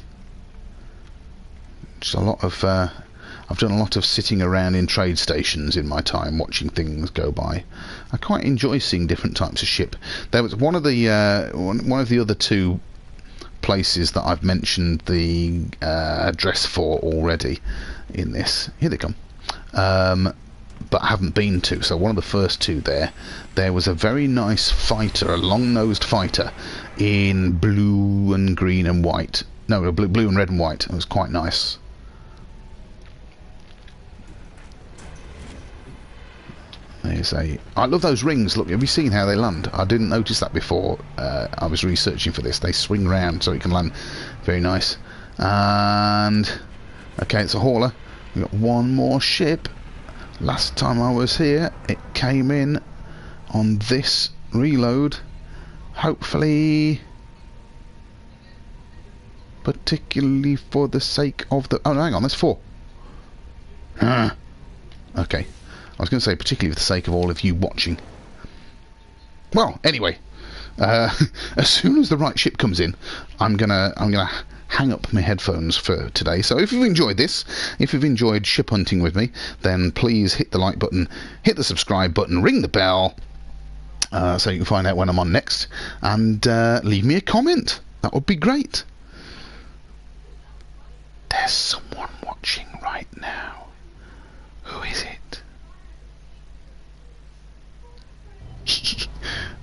Just a lot of I've done a lot of sitting around in trade stations in my time, watching things go by. I quite enjoy seeing different types of ship. There was one of the one of the other 2 places that I've mentioned the address for already in this. Here they come. But I haven't been to. So one of the first 2 there was a very nice fighter, a long-nosed fighter in blue and green and white. No, blue and red and white. It was quite nice. There's a, I love those rings. Look, have you seen how they land? I didn't notice that before. I was researching for this. They swing round so it can land. Very nice. And okay, it's a hauler. We've got one more ship. Last time I was here, it came in on this reload. Hopefully, particularly for the sake of the... Oh, no, hang on, there's 4. Okay. I was going to say particularly for the sake of all of you watching. Well, anyway, as soon as the right ship comes in, I'm gonna hang up my headphones for today. So if you've enjoyed this, if you've enjoyed ship hunting with me, then please hit the like button, hit the subscribe button, ring the bell, so you can find out when I'm on next, and leave me a comment. That would be great. There's someone watching right now. Who is it?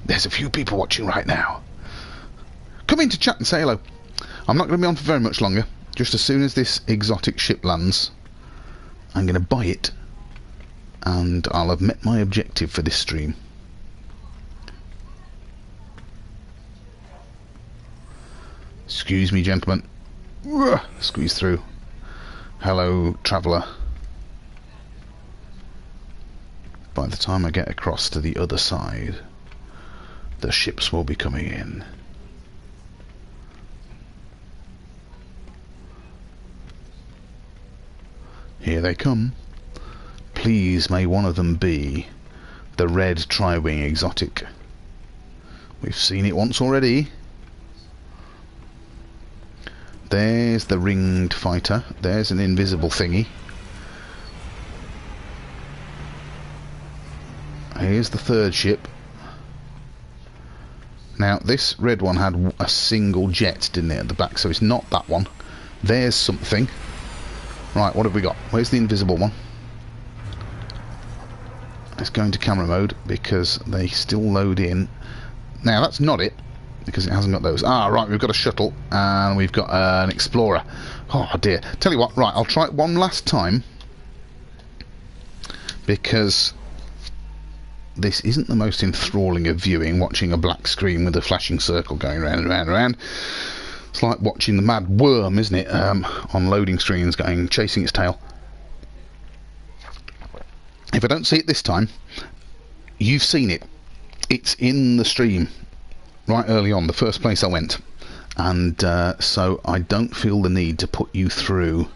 There's a few people watching right now. Come in to chat and say hello. I'm not going to be on for very much longer. Just as soon as this exotic ship lands, I'm going to buy it, and I'll have met my objective for this stream. Excuse me, gentlemen. Squeeze through. Hello, traveller. By the time I get across to the other side, the ships will be coming in. Here they come. Please may one of them be the red tri-wing exotic. We've seen it once already. There's the ringed fighter. There's an invisible thingy. Here's the third ship. Now this red one had a single jet, didn't it, at the back, so it's not that one. There's something. Right, what have we got? Where's the invisible one? Let's go into camera mode because they still load in. Now that's not it, because it hasn't got those. Ah, right, we've got a shuttle and we've got an explorer. Oh dear. Tell you what, right, I'll try it one last time, because this isn't the most enthralling of viewing, watching a black screen with a flashing circle going round and round and round. It's like watching the mad worm, isn't it, on loading screens going, chasing its tail. If I don't see it this time, you've seen it. It's in the stream right early on, the first place I went. And so I don't feel the need to put you through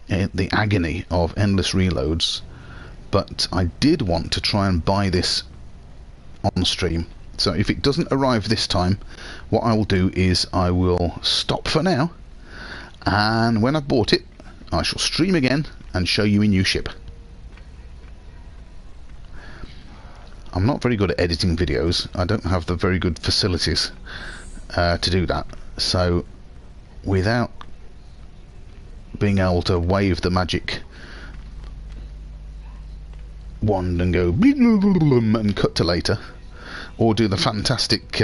the agony of endless reloads. But I did want to try and buy this on stream. So if it doesn't arrive this time, what I will do is I will stop for now, and when I've bought it I shall stream again and show you a new ship. I'm not very good at editing videos. I don't have the very good facilities to do that, so without being able to wave the magic wand and go and cut to later, or do the fantastic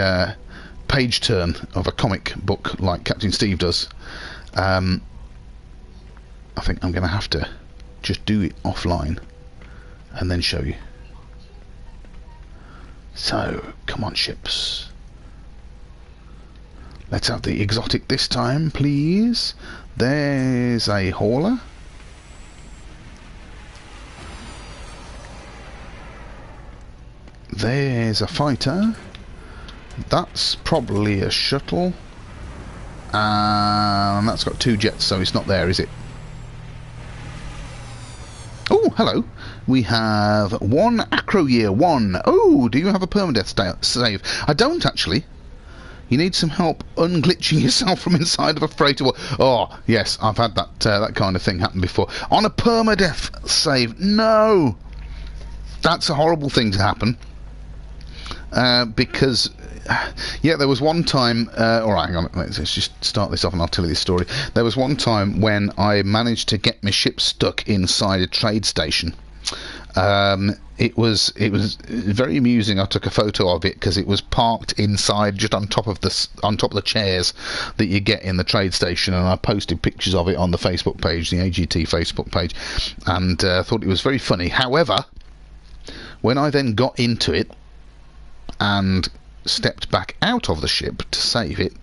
page turn of a comic book like Captain Steve does, I think I'm going to have to just do it offline and then show you. So, come on ships. Let's have the exotic this time, please. There's a hauler. There's a fighter. That's probably a shuttle. And that's got two jets, so it's not there, is it? Oh, hello. We have one Acro Year 1. Oh, do you have a permadeath save? I don't, actually. You need some help unglitching yourself from inside of a freighter. Oh, yes, I've had that that kind of thing happen before. On a permadeath save. No! That's a horrible thing to happen. Because, yeah, there was one time, alright, hang on, let's just start this off and I'll tell you this story. There was one time when I managed to get my ship stuck inside a trade station. It was very amusing. I took a photo of it because it was parked inside, just on top of the chairs that you get in the trade station, and I posted pictures of it on the Facebook page, the AGT Facebook page, and thought it was very funny. However, when I then got into it and stepped back out of the ship to save it,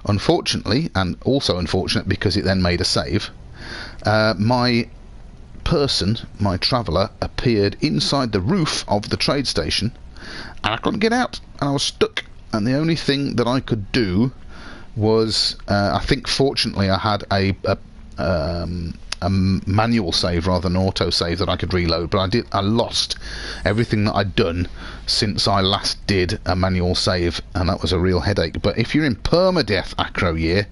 unfortunately, and also unfortunate because it then made a save, my traveller appeared inside the roof of the trade station, and I couldn't get out, and I was stuck, and the only thing that I could do was, I think fortunately I had a manual save rather than auto save that I could reload, but I lost everything that I'd done since I last did a manual save, and that was a real headache. But if you're in permadeath Acro Year,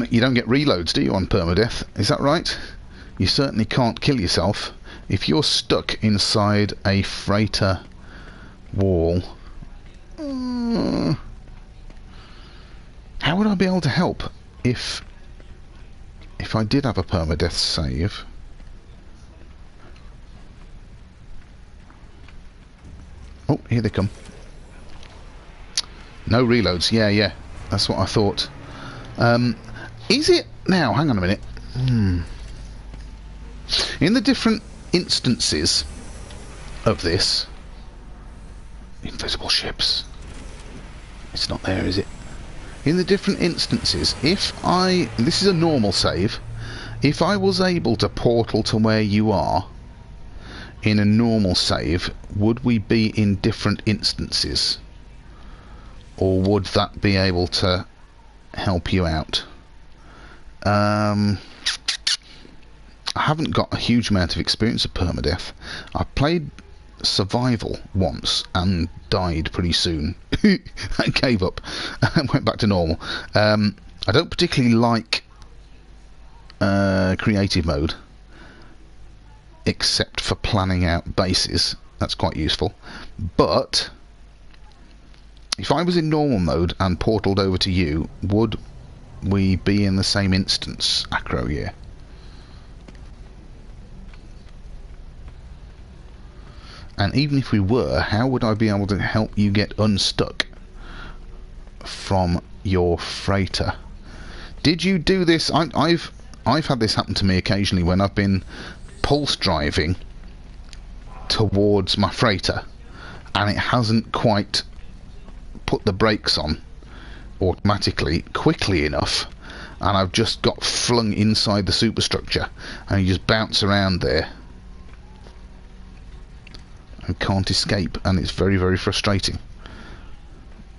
you don't get reloads, do you, on permadeath? Is that right? You certainly can't kill yourself if you're stuck inside a freighter wall. How would I be able to help if I did have a permadeath save? Oh, here they come. No reloads. Yeah, that's what I thought. Is it now? Hang on a minute. In the different instances of this, invisible ships. It's not there, is it? in the different instances, this is a normal save, if I was able to portal to where you are in a normal save, would we be in different instances? Or would that be able to help you out? I haven't got a huge amount of experience of permadeath. I played survival once and died pretty soon. I gave up and went back to normal. I don't particularly like creative mode, except for planning out bases. That's quite useful. But if I was in normal mode and portaled over to you, would we be in the same instance, Acro Year? And even if we were, how would I be able to help you get unstuck from your freighter? Did you do this? I've had this happen to me occasionally when I've been pulse driving towards my freighter and it hasn't quite put the brakes on automatically quickly enough, and I've just got flung inside the superstructure and you just bounce around there and can't escape, and it's very, very frustrating.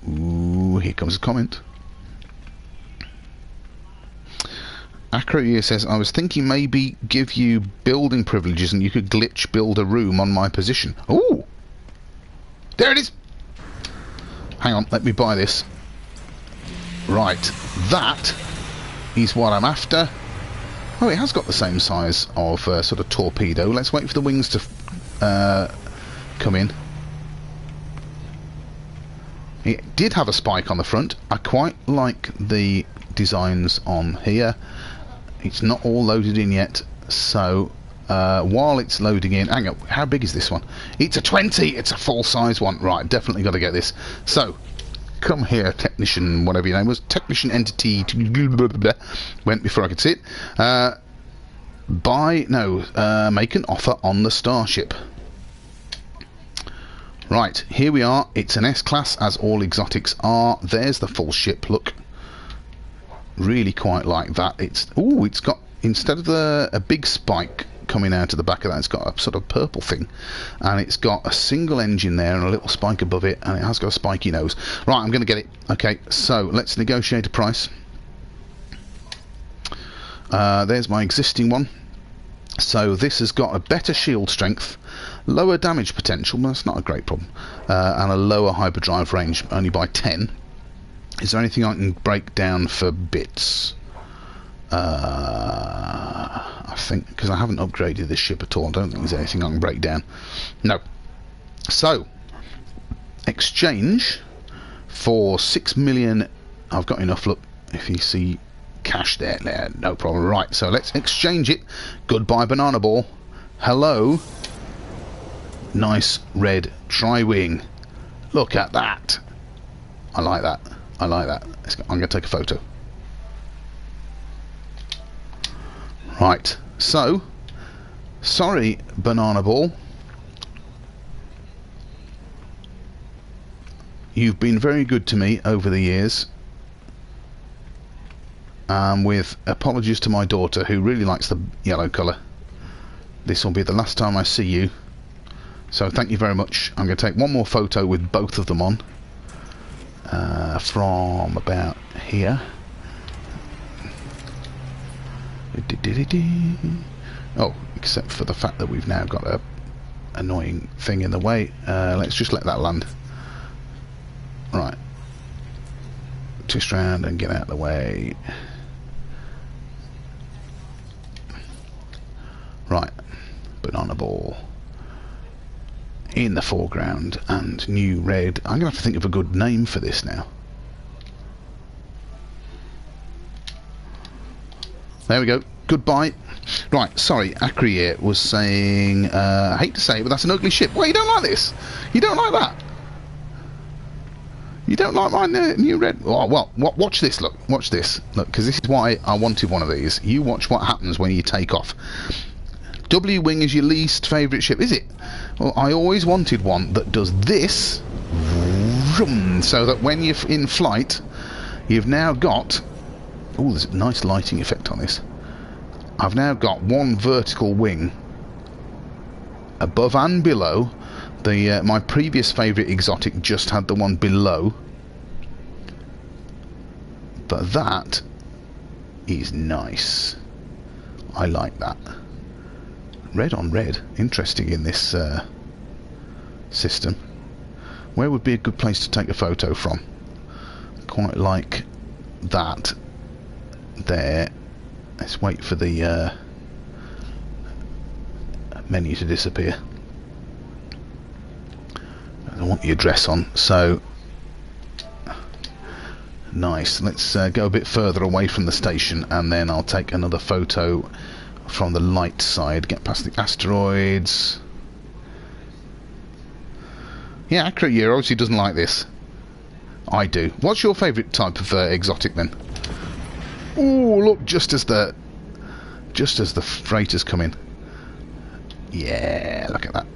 Ooh, here comes a comment. Acro says, I was thinking maybe give you building privileges and you could glitch build a room on my position. Ooh! There it is! Hang on, let me buy this. Right, that is what I'm after. Oh, it has got the same size of sort of torpedo. Let's wait for the wings to come in. It did have a spike on the front. I quite like the designs on here. It's not all loaded in yet, so while it's loading in, hang on, how big is this one? It's a 20. It's a full size one. Right, definitely got to get this. So come here, technician, whatever your name was, technician entity went before I could see it. Make an offer on the Starship. Right, here we are. It's an S-Class, as all exotics are. There's the full ship, look. Really quite like that. It's got, instead of a big spike coming out of the back of that, it's got a sort of purple thing. And it's got a single engine there and a little spike above it, and it has got a spiky nose. Right, I'm going to get it. Okay, so let's negotiate a price. There's my existing one. So this has got a better shield strength, lower damage potential, well, that's not a great problem, and a lower hyperdrive range, only by 10. Is there anything I can break down for bits? I think, because I haven't upgraded this ship at all, I don't think there's anything I can break down. No. So, exchange for 6 million. I've got enough, look, if you see cash there, no problem. Right, so let's exchange it. Goodbye, banana ball. Hello. Nice red tri-wing. Look at that. I like that. I like that. I'm going to take a photo. Right, so sorry, banana ball. You've been very good to me over the years. With apologies to my daughter, who really likes the yellow colour. This will be the last time I see you. So thank you very much. I'm going to take one more photo with both of them on. From about here. Oh, except for the fact that we've now got a annoying thing in the way. Let's just let that land. Right. Twist round and get out of the way. Right, banana ball in the foreground and new red. I'm gonna have to think of a good name for this now. There we go. Goodbye. Right, sorry, Acri was saying, I hate to say it, but that's an ugly ship. Well, you don't like this. You don't like that. You don't like my new red. Oh, well, watch this. Look, watch this. Look, because this is why I wanted one of these. You watch what happens when you take off. W-Wing is your least favourite ship, is it? Well, I always wanted one that does this, so that when you're in flight, you've now got... Oh, there's a nice lighting effect on this. I've now got one vertical wing above and below. The my previous favourite exotic just had the one below, but that is nice. I like that. Red on red, interesting in this system. Where would be a good place to take a photo from? Quite like that there. Let's wait for the menu to disappear. I want the address on, so nice. Let's go a bit further away from the station, and then I'll take another photo from the light side. Get past the asteroids. Yeah, Acro Year obviously doesn't like this. I do. What's your favourite type of exotic then? Oh, look! Just as the freighters come in. Yeah, look at that.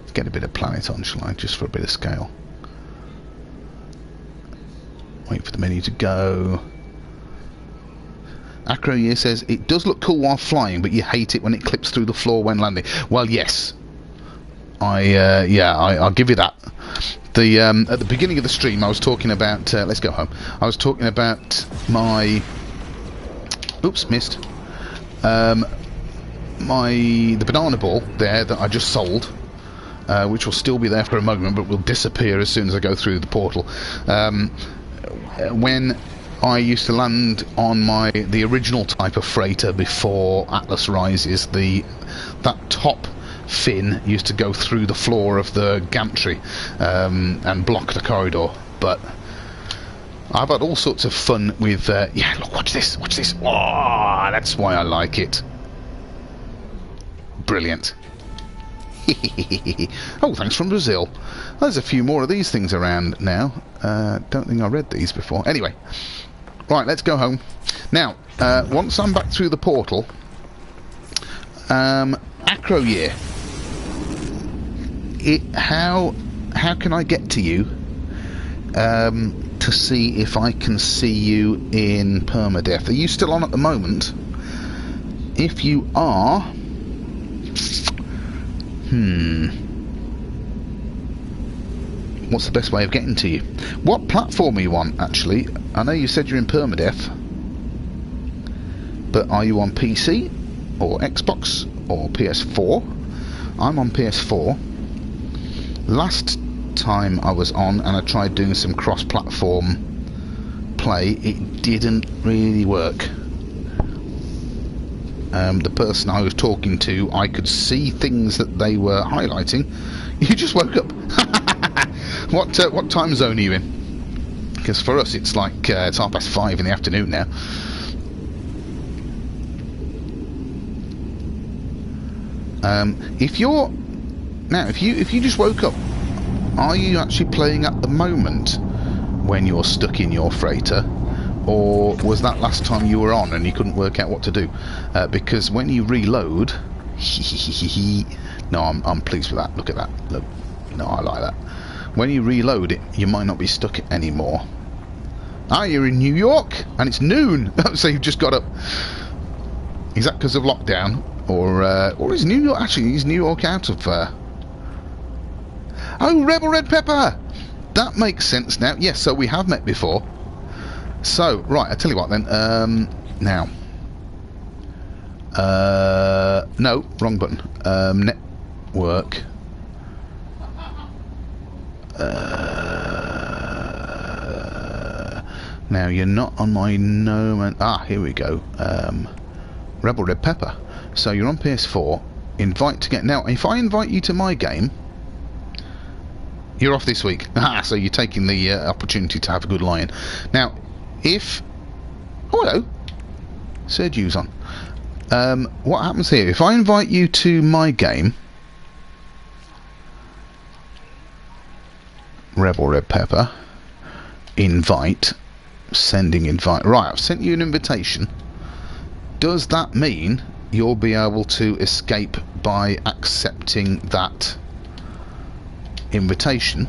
Let's get a bit of planet on, shall I? Just for a bit of scale. Wait for the menu to go. Acro Year says it does look cool while flying, but you hate it when it clips through the floor when landing. Well, yes. I'll give you that. The at the beginning of the stream, I was talking about. Let's go home. I was talking about my. Oops, missed. The banana ball there that I just sold, which will still be there for a moment, but will disappear as soon as I go through the portal. When I used to land on the original type of freighter before Atlas Rises, that top fin used to go through the floor of the gantry and block the corridor. But I've had all sorts of fun with yeah, look, watch this. Oh, that's why I like it. Brilliant. Oh, thanks from Brazil. There's a few more of these things around now. Don't think I read these before. Anyway, right, let's go home now. Once I'm back through the portal, Acro Year, how can I get to you to see if I can see you in permadeath? Are you still on at the moment? If you are, what's the best way of getting to you? What platform are you on, actually? I know you said you're in permadeath, but are you on PC or Xbox or PS4? I'm on PS4. Last time I was on and I tried doing some cross-platform play, it didn't really work. The person I was talking to, I could see things that they were highlighting. You just woke up. What time zone are you in? Because for us it's like it's 5:30 in the afternoon now. If you just woke up, are you actually playing at the moment when you're stuck in your freighter, or was that last time you were on and you couldn't work out what to do? Because when you reload, no, I'm pleased with that. Look at that. Look, no, I like that. When you reload it, you might not be stuck anymore. Ah, you're in New York and it's noon, so you've just got up. Is that because of lockdown, or is New York actually? Is New York out of? Oh, Rebel Red Pepper. That makes sense now. Yes, so we have met before. So right, I tell you what then. Now, no, wrong button. Network. Now you're not on my no. Here we go. Rebel Red Pepper. So you're on PS4. Invite to get. Now, if I invite you to my game, you're off this week. So you're taking the opportunity to have a good lie-in. Now, if... Oh, hello. Sergio's on. What happens here? If I invite you to my game... Rebel Red Pepper. Invite. Sending invite. Right, I've sent you an invitation. Does that mean you'll be able to escape by accepting that invitation,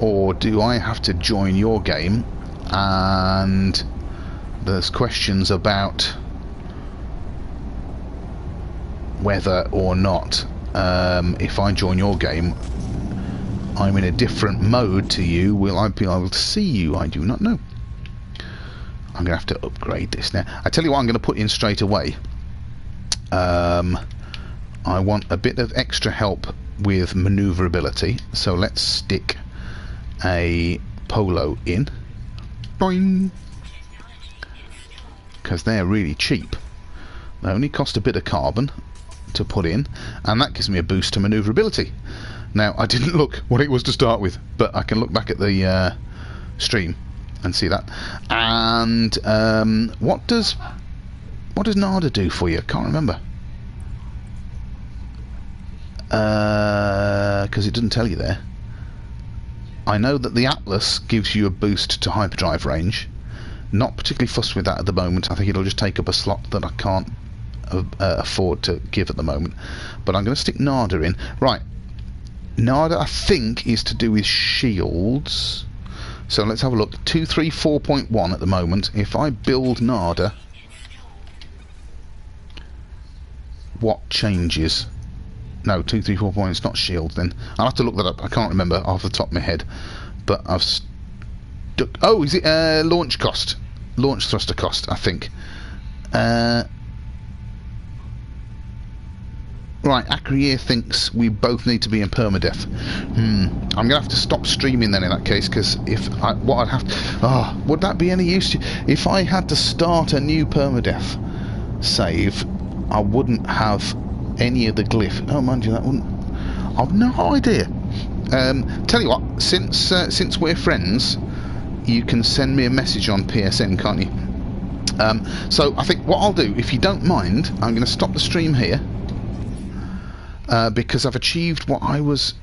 or do I have to join your game? And there's questions about whether or not if I join your game I'm in a different mode to you, will I be able to see you? I do not know. I'm going to have to upgrade this now. I tell you what I'm going to put in straight away. I want a bit of extra help with manoeuvrability, so let's stick a polo in. Boing! Because they're really cheap. They only cost a bit of carbon to put in, and that gives me a boost to manoeuvrability. Now, I didn't look what it was to start with, but I can look back at the stream and see that. And what does Nada do for you? I can't remember. Because it doesn't tell you there. I know that the Atlas gives you a boost to hyperdrive range. Not particularly fussed with that at the moment. I think it'll just take up a slot that I can't afford to give at the moment. But I'm going to stick Nada in. Right. Nada, I think, is to do with shields. So let's have a look. 234.1 at the moment. If I build Nada, what changes? No, 234 points, not shields then. I'll have to look that up. I can't remember off the top of my head. But I've stuck... Oh, is it launch cost? Launch thruster cost, I think. Right, Acrier thinks we both need to be in permadeath. I'm going to have to stop streaming then in that case, because what I'd have to... Oh, would that be any use to... If I had to start a new permadeath save, I wouldn't have any of the glyph. Oh, mind you, that wouldn't... I've no idea. Tell you what, since we're friends, you can send me a message on PSN, can't you? So I think what I'll do, if you don't mind, I'm going to stop the stream here. Because I've achieved what I was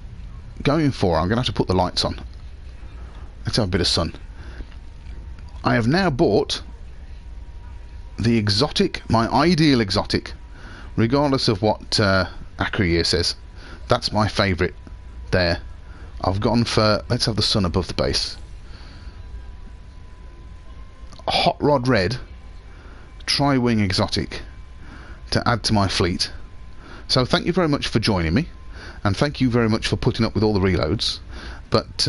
going for. I'm going to have to put the lights on. Let's have a bit of sun. I have now bought the exotic, my ideal exotic, regardless of what Acrier says. That's my favourite there. I've gone for, let's have the sun above the base. Hot Rod Red, Tri-Wing exotic to add to my fleet. So thank you very much for joining me, and thank you very much for putting up with all the reloads, but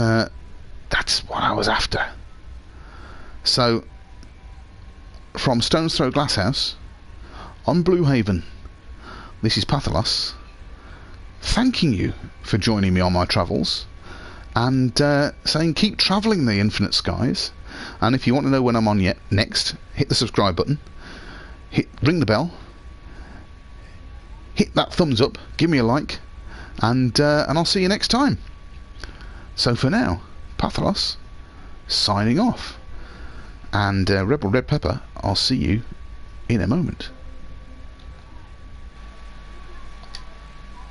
that's what I was after. So, from Stone's Throw Glasshouse, on Blue Haven, this is Pathalos, thanking you for joining me on my travels, and saying keep travelling the infinite skies, and if you want to know when I'm on next, hit the subscribe button, ring the bell, hit that thumbs up, give me a like, and I'll see you next time. So for now, Pathalos signing off, and Rebel Red Pepper, I'll see you in a moment.